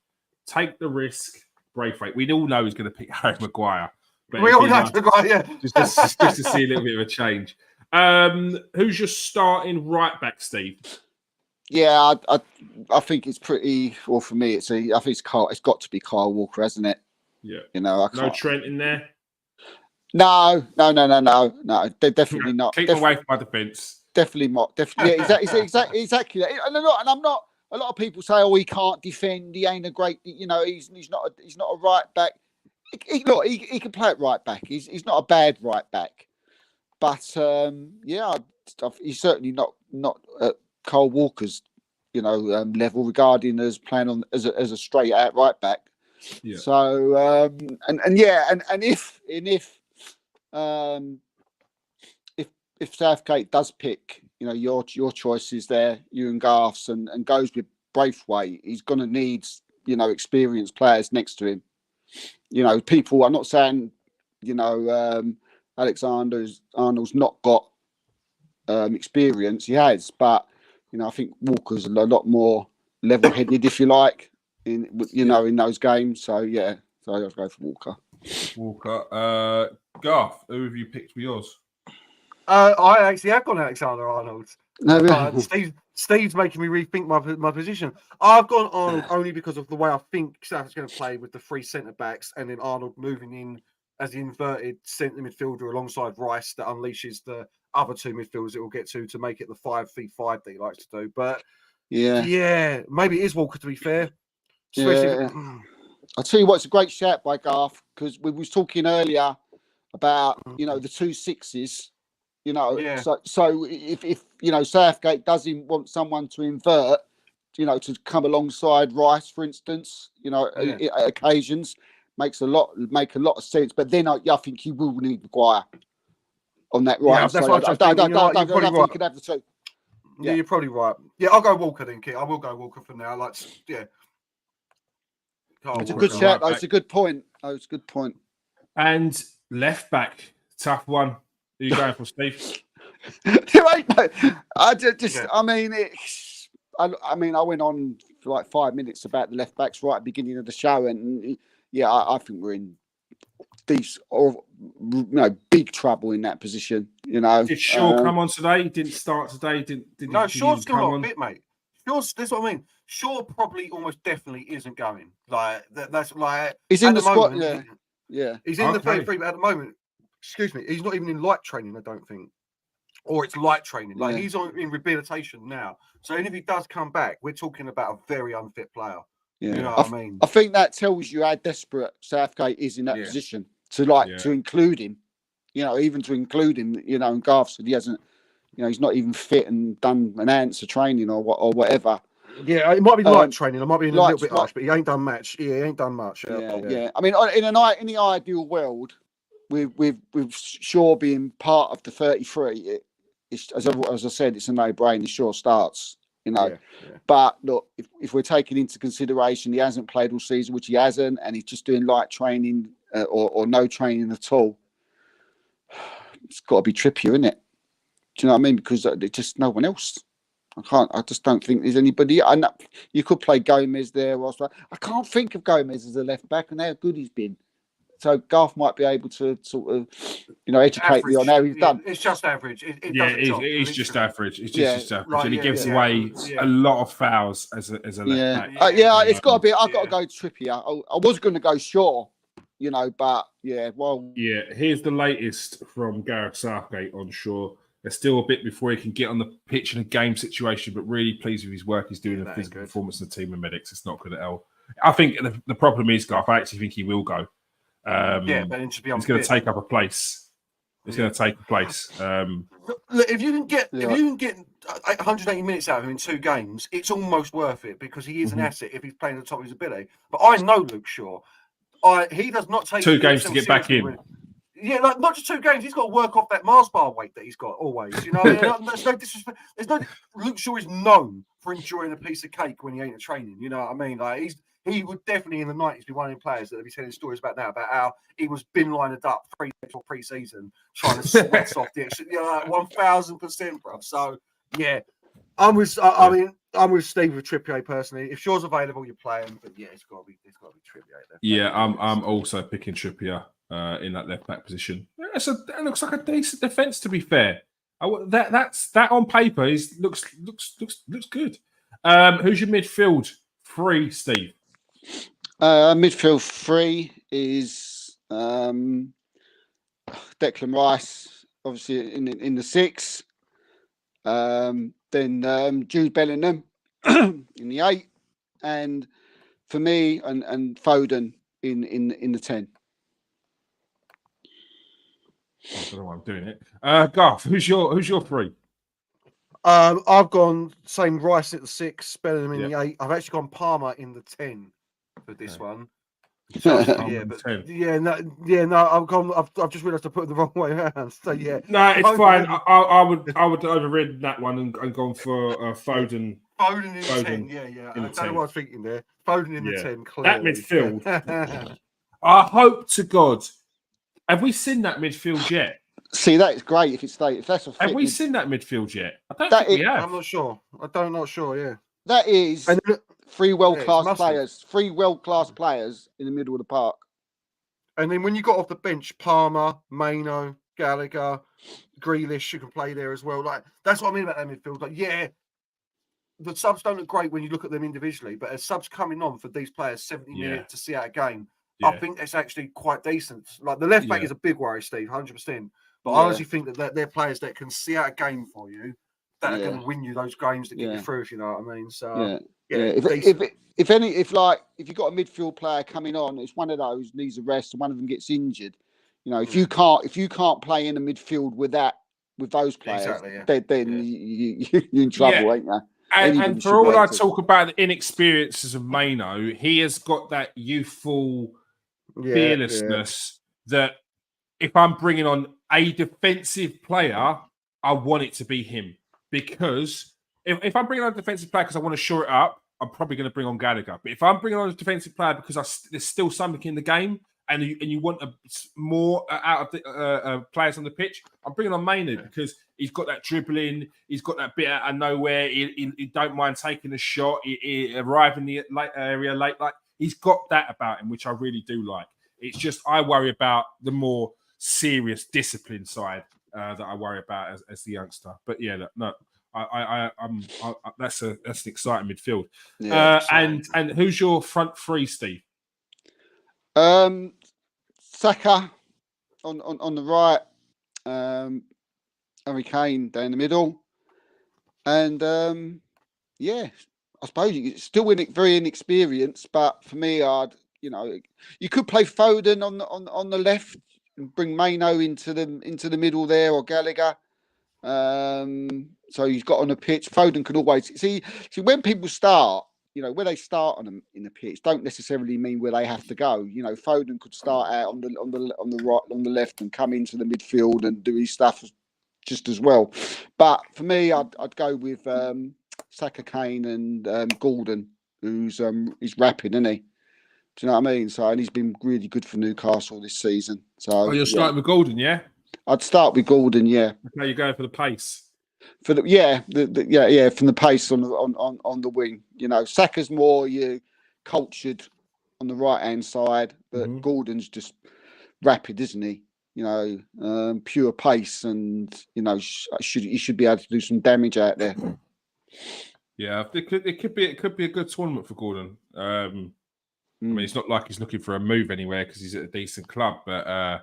Take the risk. Braithwaite. We all know he's going to pick Harry Maguire. But we all know Maguire, yeah. Just to see a little bit of a change. Who's your starting right back, Steve? Yeah, I think it's pretty. Well, for me, I think it's Kyle. It's got to be Kyle Walker, hasn't it? Yeah. I can't. No Trent in there. No. They're definitely not. Keep away from my defence. Definitely not. Definitely. Yeah, exactly. And I'm not. A lot of people say, "Oh, he can't defend. He ain't a great. He's not a right back." He can play at right back. He's not a bad right back. But he's certainly not not at Cole Walker's, level regarding as playing on as a straight out right back. Yeah. So if Southgate does pick, your choices there, you and Garth's, and goes with Braithwaite, he's going to need, experienced players next to him. People. I'm not saying, Arnold's not got experience. He has, but I think Walker's a lot more level-headed, if you like, in those games. So yeah, so I'll go for Walker. Garth, who have you picked for yours? I actually have gone Alexander Arnold. No, really? Steve's making me rethink my position. I've gone Arnold only because of the way I think South's going to play with the 3 centre backs, and then Arnold moving in as the inverted centre midfielder alongside Rice that unleashes the other 2 midfielders that we'll get to make it the 5v5 that he likes to do. But yeah, maybe it is Walker, to be fair. I'll tell you what, it's a great shout by Garth, because we was talking earlier about the 2 6s. So if Southgate doesn't want someone to invert, to come alongside Rice, for instance, at occasions, make a lot of sense. But then I think you will need Maguire on that right. Yeah, that's what I think you could have the 2. Yeah, you're probably right. Yeah, I'll go Walker then, Kit. I will go Walker for now. It's a good shout. It's a good point. It's a good point. And left back, tough one. Who are you going for, Steve? I went on for like 5 minutes about the left backs right at the beginning of the show, and I think we're in these big trouble in that position. Did Shaw come on today? He didn't start today. Shaw's still not fit, mate. Shaw's, that's what I mean. Shaw probably almost definitely isn't going. That's like he's in the squad. Yeah, he's in the 33, but at the moment, excuse me, he's not even in light training, I don't think. Or it's light training. He's in rehabilitation now. So even if he does come back, we're talking about a very unfit player. Yeah. You know what I mean? I think that tells you how desperate Southgate is in that position to include him. Even to include him, and Garth said he hasn't, he's not even fit and done an ounce of training or whatever. Yeah, it might be light training. I might be in a little bit harsh, but he ain't done much. Yeah, he ain't done much. Yeah. I mean, in the ideal world, with Shaw being part of the 33, as I said, it's a no-brainer. Shaw starts. But look, if we're taking into consideration he hasn't played all season, which he hasn't, and he's just doing light training or no training at all, it's got to be Trippier, isn't it? Do you know what I mean? Because there's just no one else. I just don't think there's anybody. I know you could play Gomez there. I can't think of Gomez as a left back and how good he's been. So Garth might be able to sort of, educate me on how he's done. It's just average. It's just average. It's just average, and he gives away a lot of fouls as a left back. It's got to be. I've got to go Trippier. I was going to go Shaw, but Here's the latest from Gareth Southgate on Shaw. There's still a bit before he can get on the pitch in a game situation, but really pleased with his work he's doing in the physical performance of the team and medics. It's not good at all. I think the problem is, Garth, I actually think he will go. But he's going to take up a place. He's going to take a place. Look, if you can get 180 minutes out of him in 2 games, it's almost worth it because he is an asset if he's playing at the top of his ability. But I know Luke Shaw. He does not take 2 games to get back in. Yeah, not just 2 games. He's got to work off that Mars bar weight that he's got always. There's no disrespect. Luke Shaw is known for enjoying a piece of cake when he ain't at training. You know what I mean? He would definitely in the 90s be one of the players that they'll be telling stories about now about how he was bin lined up pre-season trying to sweat off the extra 1000%, bro. So yeah, I'm with Steve with Trippier personally. If Shaw's available, you play him. But yeah, it's got to be Trippier. Yeah, I'm also picking Trippier in that left back position. That looks like a decent defense, to be fair. That on paper looks good. Who's your midfield 3, Steve? Midfield 3 is Declan Rice, obviously in the 6. Then Jude Bellingham in the 8, and for me and Foden in the 10. I don't know why I'm doing it. Garth, who's your 3? I've gone same Rice at the 6, Bellingham in Yeah. the 8. I've actually gone Palmer in the 10 for this Okay. one. Palmer Yeah, in but 10. no, I've just realised I put it the wrong way around. So yeah, No, it's Foden fine. in- I would overridden that one and gone for Foden. Foden in the Foden 10. Yeah. in I the don't know 10. what I was thinking there. Foden in the Yeah. 10, That clearly. midfield. I hope to God. Have we seen that midfield yet? See, that is great if it's if that's a fit. Have we seen that midfield yet? I don't That think we have. I'm not sure. Not sure. Yeah. That is And then, three world-class massive. players. Three world-class players in the middle of the park. and then when you got off the bench, Palmer, Maino, Gallagher, Grealish, you can play there as well. Like that's what I mean about that midfield. Like, yeah, the subs don't look great when you look at them individually, but as subs coming on for these players 70 minutes to see out a game, I think it's actually quite decent. Like the left back is a big worry, Steve, 100%. But I honestly think that they're players that can see out a game for you, that are going to win you those games that get you through, if you know what I mean. So If you've got a midfield player coming on, it's one of those needs a rest and one of them gets injured. You know, if you can't play in the midfield with those players, then you're in trouble, ain't you? And for all I talk about the inexperiences of Maino, he has got that youthful fearlessness that if I'm bringing on a defensive player, I want it to be him. Because if I'm bringing on a defensive player because I want to shore it up, I'm probably going to bring on Gallagher. But if I'm bringing on a defensive player because there's still something in the game and you want more out of the players on the pitch, I'm bringing on Mainu because he's got that dribbling, he's got that bit out of nowhere. He don't mind taking a shot, he arrive in the late area late. Like he's got that about him, which I really do like. It's just I worry about the more serious discipline side that I worry about as the youngster. But yeah, no. That's an exciting midfield. And who's your front three, Steve? Saka on the right, Harry Kane down the middle, and I suppose it's still very inexperienced. But for me, you could play Foden on the left and bring Maino into the middle there, or Gallagher. So he's got on the pitch. Foden could always see when people start, where they start in the pitch don't necessarily mean where they have to go. Foden could start out on the right, on the left, and come into the midfield and do his stuff just as well. But for me, I'd go with Saka, Kane, and Gordon, who's he's rapid, isn't he? Do you know what I mean? So, and he's been really good for Newcastle this season. So, you're starting with Gordon, yeah? I'd start with Gordon, yeah. Okay, you're going for the pace. From the pace on the wing. Saka's more cultured on the right hand side, but Gordon's just rapid, isn't he? Pure pace, and he should be able to do some damage out there. Yeah, it could be a good tournament for Gordon. I mean, it's not like he's looking for a move anywhere because he's at a decent club, but I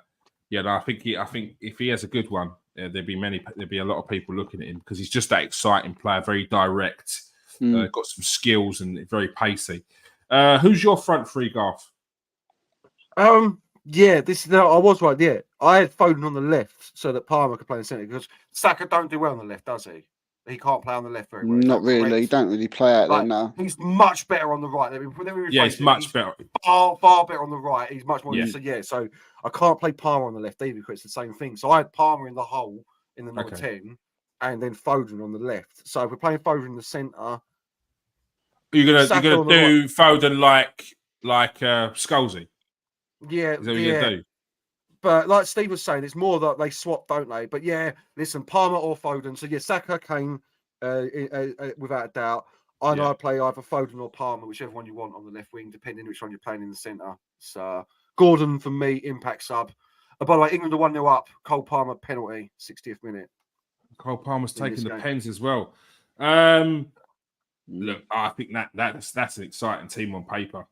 think if he has a good one, there'd be a lot of people looking at him because he's just that exciting player, very direct, got some skills and very pacey. Who's your front three, Garth? I was right. Yeah, I had Foden on the left so that Palmer could play in the centre because Saka don't do well on the left, does he? He can't play on the left very well. Not really. Correct? He don't really play out there now. He's much better on the right. He's much better. Far better on the right. He's much more. So I can't play Palmer on the left either because it's the same thing. So I had Palmer in the hole in the number 10 and then Foden on the left. So if we're playing Foden in the centre, you're gonna do Foden like Scholesy. Yeah, is that what you're gonna do? But like Steve was saying, it's more that they swap, don't they? But yeah, listen, Palmer or Foden. So yeah, Saka, Kane, without a doubt. I play either Foden or Palmer, whichever one you want on the left wing, depending which one you're playing in the centre. So Gordon for me, impact sub. By the way, England are 1-0 up. Cole Palmer penalty, 60th minute. Cole Palmer's taking the pens as well. Look, I think that's an exciting team on paper.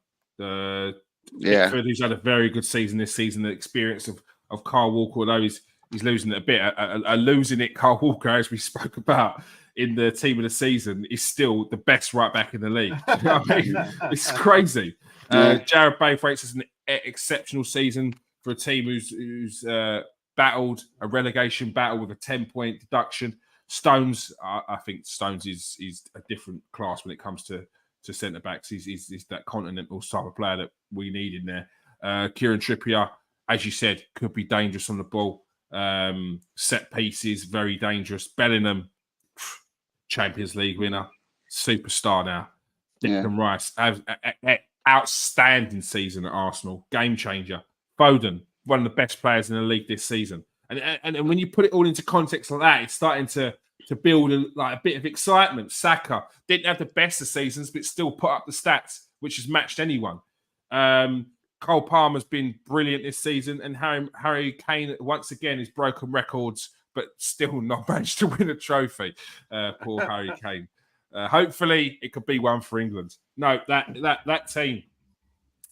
Pickford, who's had a very good season this season, the experience of Kyle Walker, although he's losing it a bit, losing it, Kyle Walker, as we spoke about in the team of the season, is still the best right back in the league. You know what I mean? It's crazy. Jared Braithwaite has an exceptional season for a team who's battled a relegation battle with a 10-point deduction. Stones, I think Stones is a different class when it comes to centre backs. He's that continental type of player that we need in there. Kieran Trippier, as you said, could be dangerous on the ball. Set pieces, very dangerous. Bellingham, Champions League winner, superstar now. Declan Rice, outstanding season at Arsenal, game changer. Foden, one of the best players in the league this season. And when you put it all into context like that, it's starting to build a bit of excitement. Saka didn't have the best of seasons, but still put up the stats, which has matched anyone. Cole Palmer's been brilliant this season, and Harry Kane once again has broken records, but still not managed to win a trophy. Poor Harry Kane. Hopefully, it could be one for England. No, that team.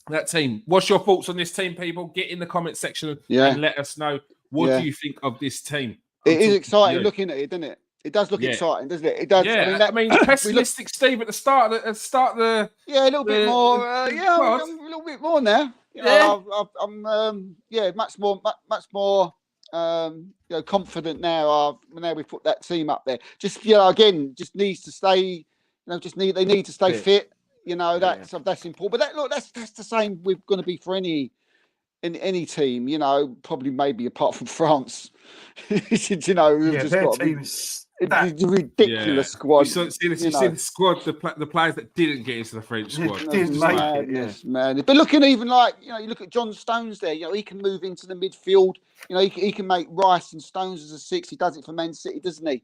That team. What's your thoughts on this team, people? Get in the comment section and let us know. What do you think of this team? It is exciting looking at it, doesn't it? It does look exciting, doesn't it? It does. Yeah, I mean pessimistic Steve at the start of the a little bit more. I'm a little bit more now. You know, I'm much more confident now. Now we put that team up there. Just again, just needs to stay. They need to stay fit. That's important. But that's the same. We're going to be for any team. Probably maybe apart from France. Their team is it's a ridiculous squad. You see the squad, the players that didn't get into the French squad. Madness, man. But looking even like, you look at John Stones there, he can move into the midfield. He can make Rice and Stones as a 6. He does it for Man City, doesn't he?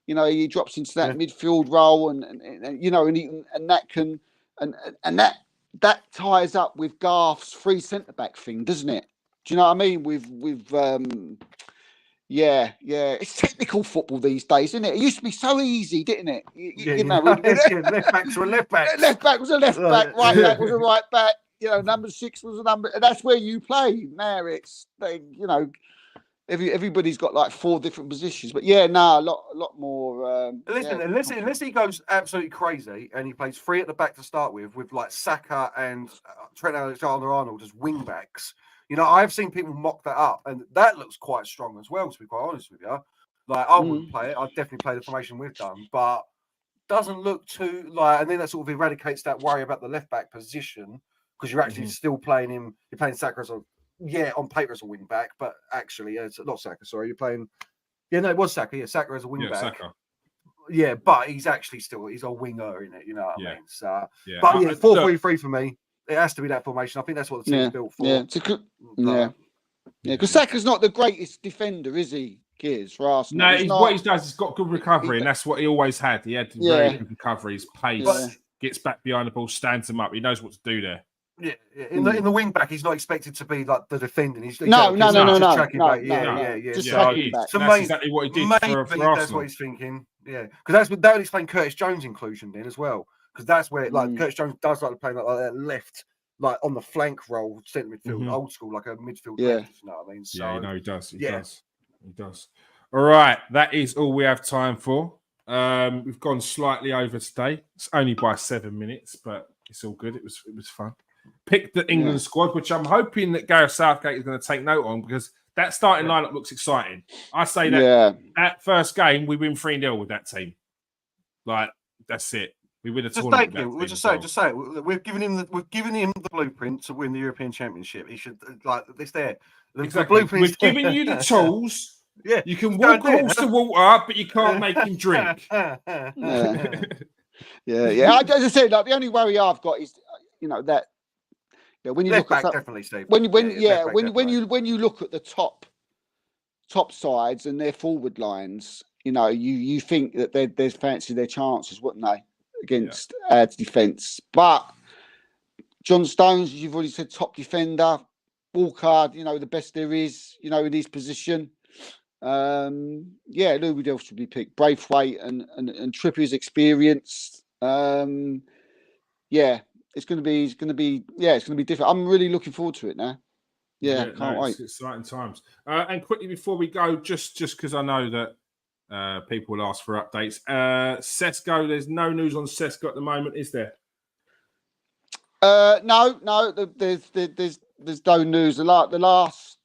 He drops into that midfield role and that can and that ties up with Garth's free centre-back thing, doesn't it? Do you know what I mean? It's technical football these days, isn't it? It used to be so easy, didn't it? Left backs were left backs. Left back was a left back, right back was a right back. Number 6 was a number. That's where you play. Now it's everybody's got like 4 different positions. But a lot more. Listen, unless he goes absolutely crazy and he plays 3 at the back to start with like Saka and Trent Alexander-Arnold as wing backs. I've seen people mock that up, and that looks quite strong as well, to be quite honest with you. Like, I wouldn't play it. I'd definitely play the formation we've done, but doesn't look too and then that sort of eradicates that worry about the left back position, because you're actually still playing him. You're playing Saka as on paper as a wing back, but actually, it's not Saka, sorry. You're playing, it was Saka. Yeah, Saka as a wing back. Saka. Yeah, but he's actually he's a winger in it, you know what I mean? So, but 4-3-3 for me. It has to be that formation. I think that's what the team's built for. Because Saka's not the greatest defender, is he, Gears, for Arsenal? No, what he does, he's got good recovery, and that's what he always had. He had very good recovery. His pace, gets back behind the ball, stands him up. He knows what to do there. Yeah, in the wing back, he's not expected to be like the defending. He's no. That's exactly what he did for Arsenal. That's what he's thinking. Yeah, because that would explain Curtis Jones' inclusion then as well. Because that's where Curtis Jones does like to play like that left, like on the flank role, centre midfield, old school, like a midfield. Left, you know what I mean? So, he does. He does. All right, that is all we have time for. We've gone slightly over today. It's only by 7 minutes, but it's all good. It was fun. Pick the England squad, which I'm hoping that Gareth Southgate is going to take note on, because that starting lineup looks exciting. I say that that first game we win 3-0 with that team. Like, that's it. We win a tournament. We'll just say it. We've given him the blueprint to win the European Championship. He should it's there. The blueprint. We've given you the tools. Yeah, you can walk across the water, but you can't make him drink. As I said, the only worry I've got is that when you left look at definitely, Steve. when you look at the top sides and their forward lines, you think that they'd fancy their chances, wouldn't they, against our defence? But John Stones, as you've already said, top defender. Walker, the best there is, in his position. Who else should be picked? Braithwaite and Trippier's experienced. It's going to be different. I'm really looking forward to it now. Can't wait. It's exciting times. And quickly before we go, just because I know that people will ask for updates. Sesko, there's no news on Sesko at the moment, is there? No. There's no news. The last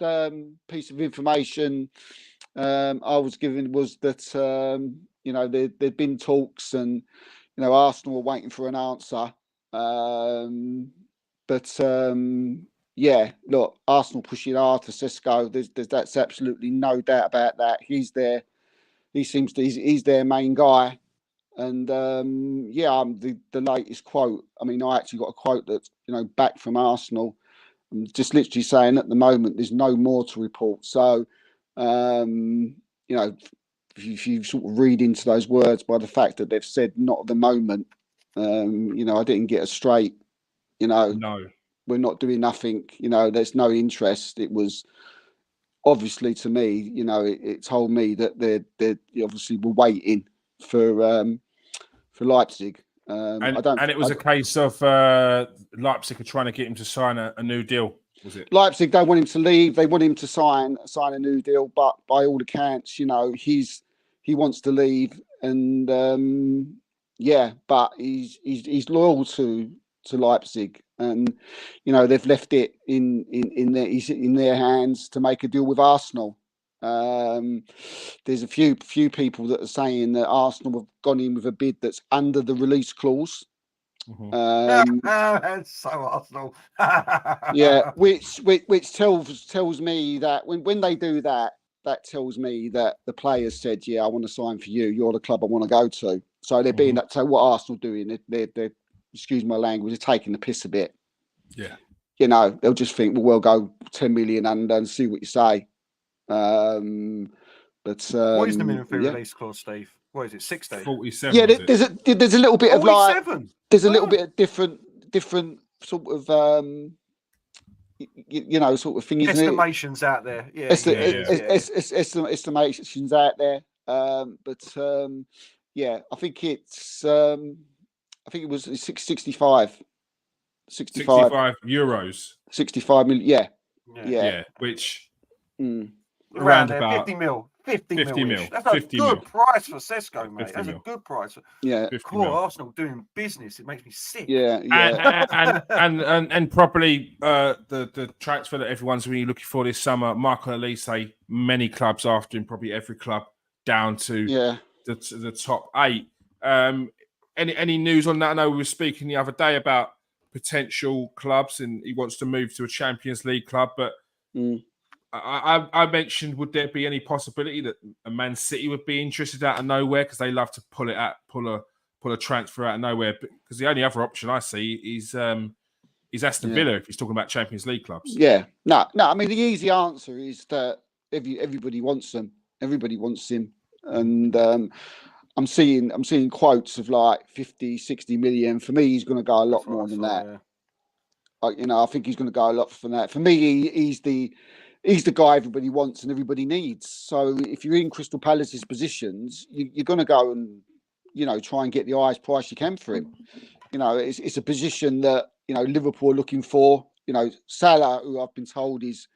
piece of information I was given was that You know, there'd been talks, and Arsenal were waiting for an answer. Yeah, look, Arsenal pushing hard to Sisco. That's absolutely no doubt about that. He's there. He's their main guy. And the latest quote. I mean, I actually got a quote that's back from Arsenal. I'm just literally saying at the moment there's no more to report. So, if you sort of read into those words by the fact that they've said not at the moment, I didn't get a straight. No, we're not doing nothing. There's no interest. It was obviously to me, it told me that they obviously were waiting for Leipzig. It was a case of Leipzig are trying to get him to sign a new deal. Was it? Leipzig don't want him to leave. They want him to sign a new deal. But by all accounts, he wants to leave, and but he's loyal to Leipzig, and they've left it in their hands to make a deal with Arsenal. There's a few people that are saying that Arsenal have gone in with a bid that's under the release clause. That's so Arsenal. Yeah, which tells me that when they do that, that tells me that the players said, "Yeah, I want to sign for you. You're the club I want to go to." So they're being that. So what Arsenal doing? They're excuse my language, they're taking the piss a bit. Yeah, they'll just think, well, we'll go 10 million and see what you say. What is the minimum release clause, Steve? What is it? 60? 47. Yeah, there's a little bit 47? of there's a little bit of different sort of sort of thing. Estimations out there. Estimations out there. I think it's I think it was 65 euros. 65 million. Yeah. Which around there, 50 mil. 50 mil. That's a good price for Sisco, mate. That's a good price. Yeah. Poor Arsenal doing business. It makes me sick. Yeah. And probably the transfer that everyone's really looking for this summer, Michael Elise, many clubs after him, probably every club down to the top 8. Any news on that? I know we were speaking the other day about potential clubs, and he wants to move to a Champions League club. But I mentioned, would there be any possibility that a Man City would be interested out of nowhere, because they love to pull a transfer out of nowhere? Because the only other option I see is Aston Villa, if he's talking about Champions League clubs. Yeah, no. I mean, the easy answer is that everybody wants them. Everybody wants him, and I'm seeing quotes of like 50, 60 million. For me, he's going to go a lot more than that. I think he's going to go a lot from that. For me, he's the guy everybody wants and everybody needs. So if you're in Crystal Palace's positions, you're going to go and try and get the highest price you can for him. It's a position that Liverpool are looking for. Salah, who I've been told he's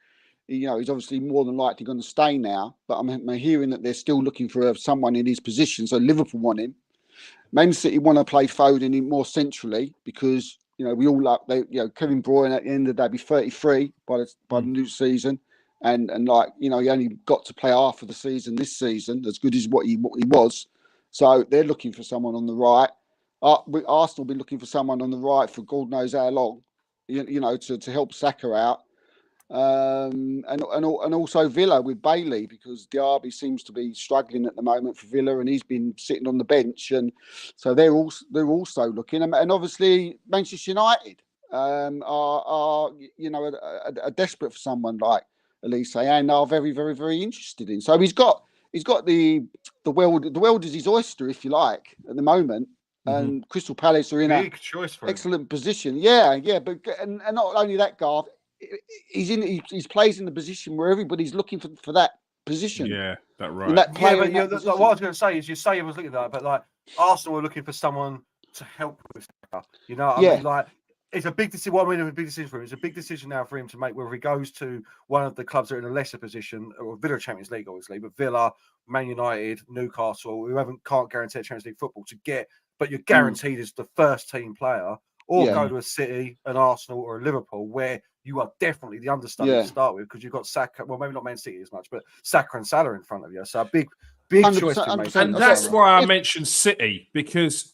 obviously more than likely going to stay now, but I'm hearing that they're still looking for someone in his position. So Liverpool want him. Man City want to play Foden in more centrally, because we all like Kevin De Bruyne at the end of the day be 33 by the new season, and he only got to play half of the season this season, as good as what he was. So they're looking for someone on the right. Arsenal been looking for someone on the right for God knows how long, to help Saka out. And also Villa with Bailey, because Diaby seems to be struggling at the moment for Villa, and he's been sitting on the bench, and so they're also looking. And obviously Manchester United are desperate for someone like Elise, and are very, very, very interested in. So he's got the world is his oyster, if you like, at the moment. And Crystal Palace are in an excellent position. Yeah, but and not only that, Garth. He's plays in the position where everybody's looking for that position. Yeah, that's right. What I was going to say is, you say I was looking at that, but like Arsenal are looking for someone to help with stuff. I mean, like, it's a big decision. What I mean, a big decision for him. It's a big decision now for him to make, whether he goes to one of the clubs that are in a lesser position, or Villa Champions League, obviously, but Villa, Man United, Newcastle, who can't guarantee Champions League football to get, but you're guaranteed as the first team player, or go to a City, an Arsenal, or a Liverpool, where you are definitely the understudy to start with, because you've got Saka. Well, maybe not Man City as much, but Saka and Salah in front of you. So a Big 100%, choice to make. 100%. And that's why I mentioned City, because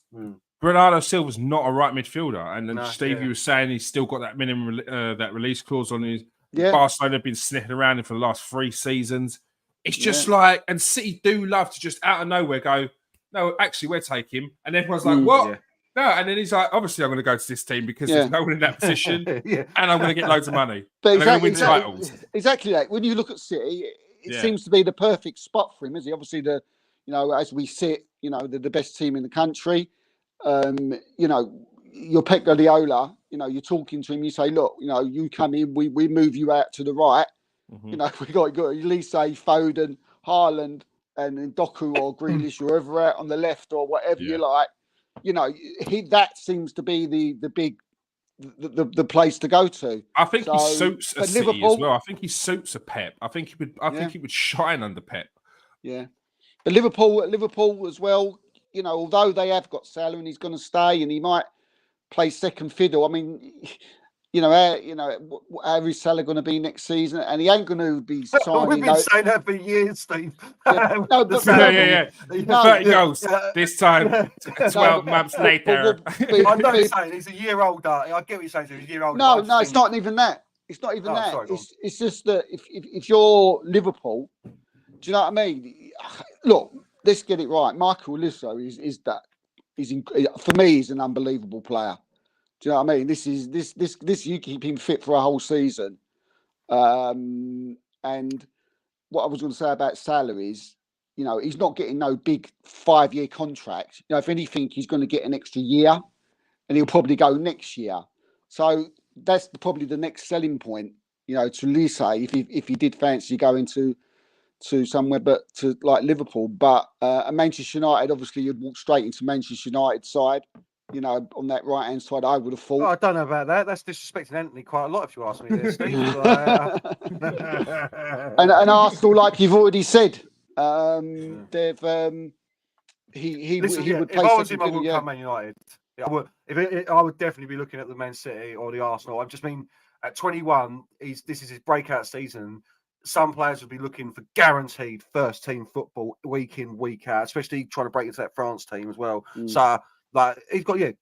Bernardo Silva's not a right midfielder. And then Stevie was saying he's still got that minimum that release clause on his. Barcelona have been sniffing around him for the last 3 seasons. It's just like, and City do love to just out of nowhere go, no, actually, we'll take him. And everyone's like, what? Yeah. No, and then he's like, obviously, I'm going to go to this team because there's no one in that position, and I'm going to get loads of money. But and I'm going to win titles. Exactly that. When you look at City, it seems to be the perfect spot for him, is he? Obviously, as we sit, they're the best team in the country. You're Pep Guardiola. You're talking to him. You say, look, you come in, we move you out to the right. We got Elise, Foden, Haaland, and then Doku or Grealish, whoever out on the left or whatever you like. That seems to be the place to go to. I think he suits a City Liverpool, as well. I think he suits a Pep. I think he would shine under Pep. Yeah, but Liverpool as well. Although they have got Salah and he's going to stay and he might play second fiddle. I mean, how is Salah going to be next season? And he ain't going to be signing. We've been saying that for years, Steve. No, but 30 goals this time, 12 months later. I know you're saying he's a year older. I get what you're saying. He's a year older. No, it's not even that. It's not even that. Sorry, it's just that if you're Liverpool, do you know what I mean? Look, let's get it right. Michael Oliso for me, he's an unbelievable player. Do you know what I mean? This you keep him fit for a whole season. And what I was going to say about Salah is, he's not getting no big 5-year contract. If anything, he's going to get an extra year and he'll probably go next year. So that's probably the next selling point, to Lise, if he did fancy going to somewhere but to like Liverpool. But Manchester United, obviously you'd walk straight into Manchester United side. On that right-hand side, I would have thought. Oh, I don't know about that. That's disrespecting Anthony quite a lot, if you ask me there, Steve. And Arsenal, like you've already said, they've he would if play. I was him, I would come Man United. I would. I would definitely be looking at the Man City or the Arsenal. I just mean, at 21, this is his breakout season. Some players would be looking for guaranteed first-team football week in, week out, especially trying to break into that France team as well. So. He's got a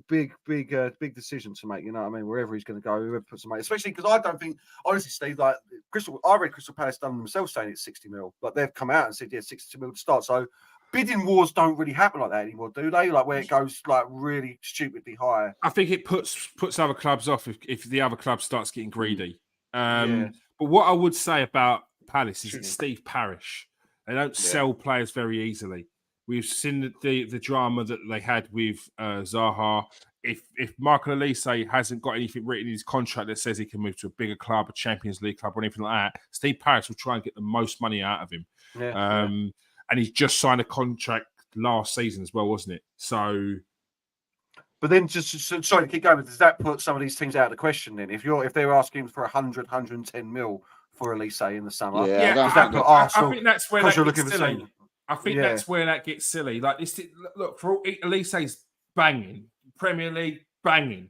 big decision to make. You know what I mean? Wherever he's going to go, whoever puts him, especially because I don't think, honestly, Steve, I read Crystal Palace done themselves saying it's 60 mil. Like they've come out and said 60 mil to start. So bidding wars don't really happen like that anymore, do they? Like where it goes like really stupidly high. I think it puts other clubs off if the other club starts getting greedy. But what I would say about Palace is it's Steve Parish. They don't sell players very easily. We've seen the drama that they had with Zaha. If Michael Elise hasn't got anything written in his contract that says he can move to a bigger club, a Champions League club, or anything like that, Steve Parish will try and get the most money out of him. And he's just signed a contract last season as well, wasn't it? So, but then sorry to keep going. But does that put some of these teams out of the question? Then, if they're asking for 110 mil for Elise in the summer, does that put Arsenal? I think that's where you're looking for silly. I think that's where that gets silly. Like this, look, for all Elise's banging, Premier League banging.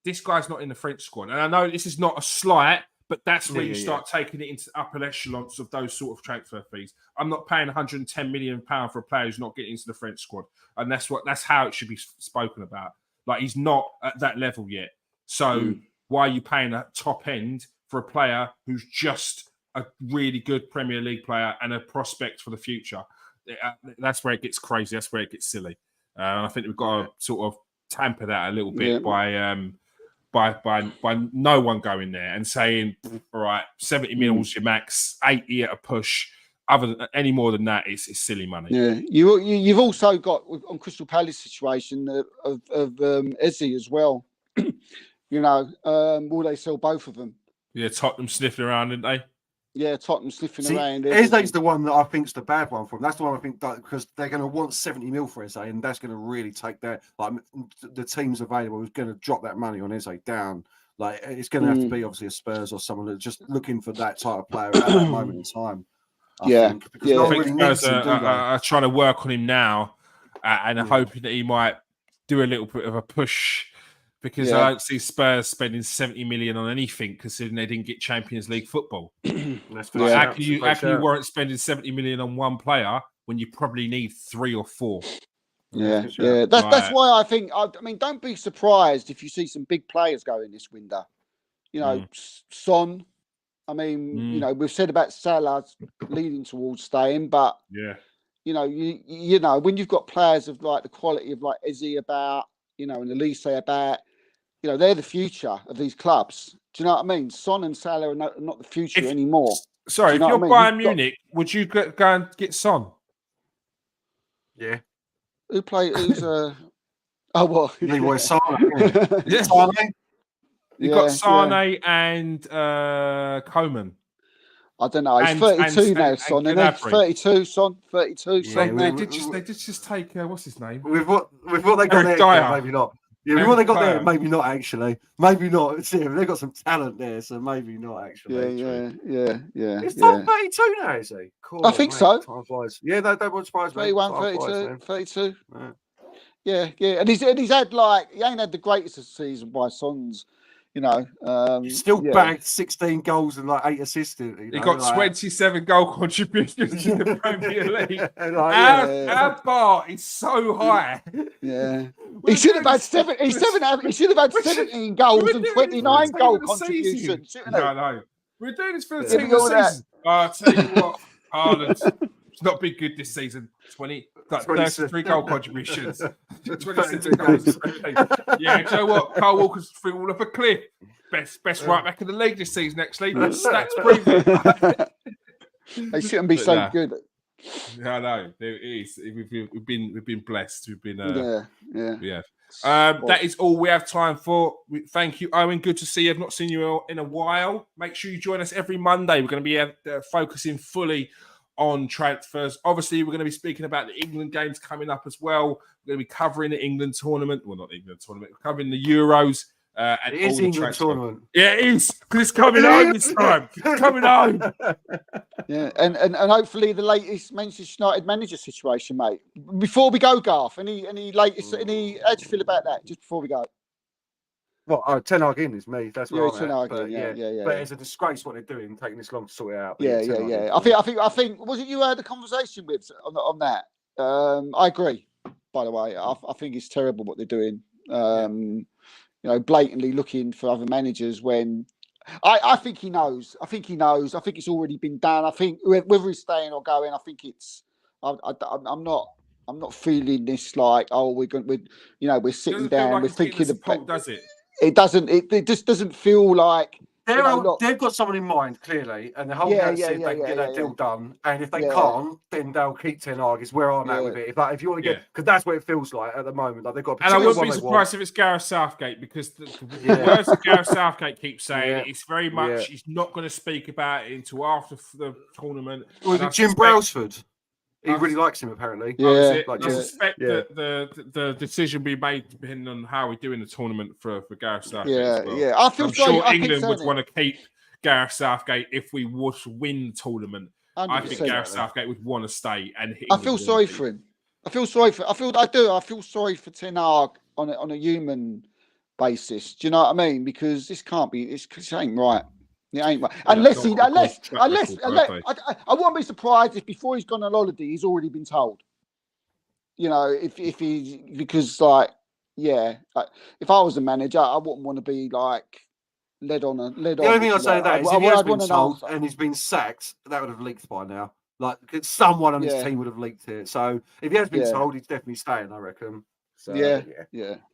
This guy's not in the French squad, and I know this is not a slight, but that's where you start taking it into upper echelons of those sort of transfer fees. I'm not paying 110 million pound for a player who's not getting into the French squad, and that's how it should be spoken about. Like he's not at that level yet. So why are you paying a top end for a player who's just a really good Premier League player and a prospect for the future? That's where it gets crazy. That's where it gets silly. I think we've got to sort of tamper that a little bit by no one going there and saying, all right, 70 mils your max, 80 at a push. Other than any more than that, it's silly money. Yeah, you've also got on Crystal Palace situation of Eze as well. Will they sell both of them? Yeah, Tottenham sniffing around, didn't they? Yeah, Tottenham sniffing around. Eze's the one that I think's the bad one for him. That's the one I think because they're going to want 70 mil for Eze, and that's going to really take that. Like the teams available is going to drop that money on Eze down. Like it's going to have to be obviously a Spurs or someone that's just looking for that type of player at that moment in time. I think Spurs are trying to work on him now, and hoping that he might do a little bit of a push because I don't see Spurs spending 70 million on anything, considering they didn't get Champions League football. How can you warrant spending 70 million on one player when you probably need 3 or 4? Yeah. That's why I think. I mean, don't be surprised if you see some big players go in this window. You know, Son. I mean, you know, we've said about Salah leading towards staying, but you know, you know, when you've got players of like the quality of like Eze about, you know, and Elise about, you know, they're the future of these clubs. Do you know what I mean? Son and Salah are not the future anymore. Sorry, if you're Bayern Munich, would you go and get Son? Yeah. Who's oh well, Leroy Sané. You've got Sane and Coman. I don't know. He's 32 now, Son. And he's 32, Son. 32, Son. They did just take what's his name? With what they got there, maybe not. Yeah, with what they got there, maybe not actually. Maybe not. See, they've got some talent there, so maybe not actually. Yeah. It's Tom 32 now, is he? Cool, I think so. Time flies. Yeah, that wouldn't surprise me. 31, 32. Yeah. And he's had like he ain't had the greatest of season by Son's. You know, still bagged 16 goals and like 8 assists. He got like 27 goal contributions in the Premier League. Our bar is so high. Yeah, he should have had 7. He should have had 17 goals and 29 goal contributions. No. We're doing this for the team of the season. I'll tell you what, Haaland. It's not been good this season. 33 goal contributions. 26 goals. Yeah, do you know what? Carl Walker's falling off a cliff. Best right back in the league this season, actually. Stats prove it. They shouldn't be so good. I know. It is. We've been blessed. We've been yeah. That is all we have time for. Thank you, Owen. Good to see you. I've not seen you in a while. Make sure you join us every Monday. We're going to be focusing fully on transfers. Obviously, we're going to be speaking about the England games coming up as well. We're going to be covering the England tournament. Well, not the England tournament. We're covering the Euros. And it is England tournament. Yeah, it is. Because it's coming home this time. It's coming home. Yeah, and hopefully the latest Manchester United manager situation, mate. Before we go, Garth, any latest? How do you feel about that? Just before we go. Well, Ten Hag in is me. That's what Ten Hag in. Yeah. But it's a disgrace what they're doing, taking this long to sort it out. Yeah. I think. Was it you had a conversation with on that? I agree. By the way, I think it's terrible what they're doing. You know, blatantly looking for other managers when I think he knows. I think it's already been done. I think whether he's staying or going, I think it's. I'm not feeling this like we're sitting down. Like we're thinking about. Does it? It doesn't. It just doesn't feel like they've got someone in mind clearly, and the whole said they can get that deal done. And if they can't, then they'll keep Ten Hag. Is where I'm at with it. If you want to get, because that's what it feels like at the moment. Like they've got. And I wouldn't be surprised if it's Gareth Southgate, because the words that Gareth Southgate keeps saying, it's very much he's not going to speak about it until after the tournament. Was it Jim Brailsford? He really likes him, apparently. Yeah, I suspect that the decision be made depending on how we're doing the tournament for Gareth Southgate. Yeah. I'm sure England would want to keep Gareth Southgate if we would win the tournament. 100%. I think Gareth Southgate would want to stay, and I feel sorry for him. I feel sorry for Ten Hag on a human basis. Do you know what I mean? Because this can't be. It ain't right. It ain't right. Unless I won't be surprised if before he's gone on holiday, he's already been told. You know, if he, because like, if I was a manager, I wouldn't want to be like led on. The only thing I'd say that is if he has been told and he's been sacked, that would have leaked by now. Like someone on his team would have leaked it. So if he has been told, he's definitely staying, I reckon. So, yeah.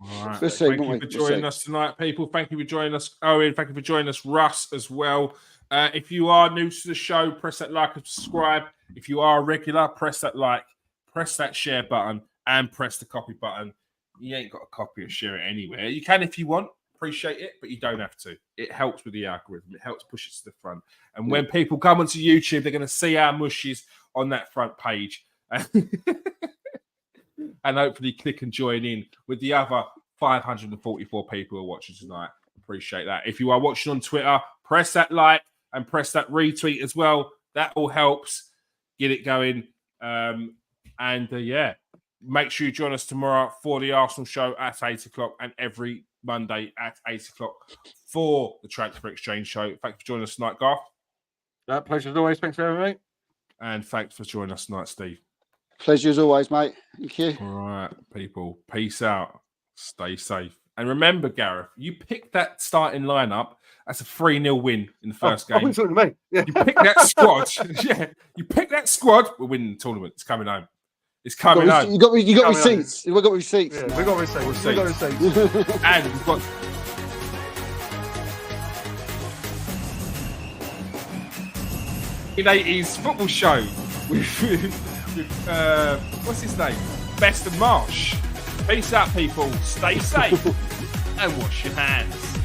All right. Thank you for joining us tonight, people. Thank you for joining us, Owen. Thank you for joining us, Russ, as well. If you are new to the show, press that like and subscribe. If you are a regular, press that like, press that share button, and press the copy button. You ain't got a copy or share it anywhere. You can if you want. Appreciate it, but you don't have to. It helps with the algorithm. It helps push it to the front. And when people come onto YouTube, they're going to see our mushies on that front page. And hopefully click and join in with the other 544 people who are watching tonight. Appreciate that. If you are watching on Twitter, press that like and press that retweet as well. That all helps get it going. Make sure you join us tomorrow for the Arsenal show at 8 o'clock and every Monday at 8 o'clock for the Transfer Exchange Show. Thanks for joining us tonight, Garth. Pleasure as always. Thanks for having me. And thanks for joining us tonight, Steve. Pleasure as always, mate. Thank you. All right, people. Peace out. Stay safe. And remember, Gareth, you picked that starting lineup. That's a 3-0 win in the first game. I'm talking to me. Yeah. You pick that squad. Yeah, you pick that squad. We're winning the tournament. It's coming home. It's coming home. You got receipts. You got receipts. Yeah, we got receipts. We got receipts. And we've got. '80s football show with what's his name? Best of Marsh. Peace out, people. Stay safe and wash your hands.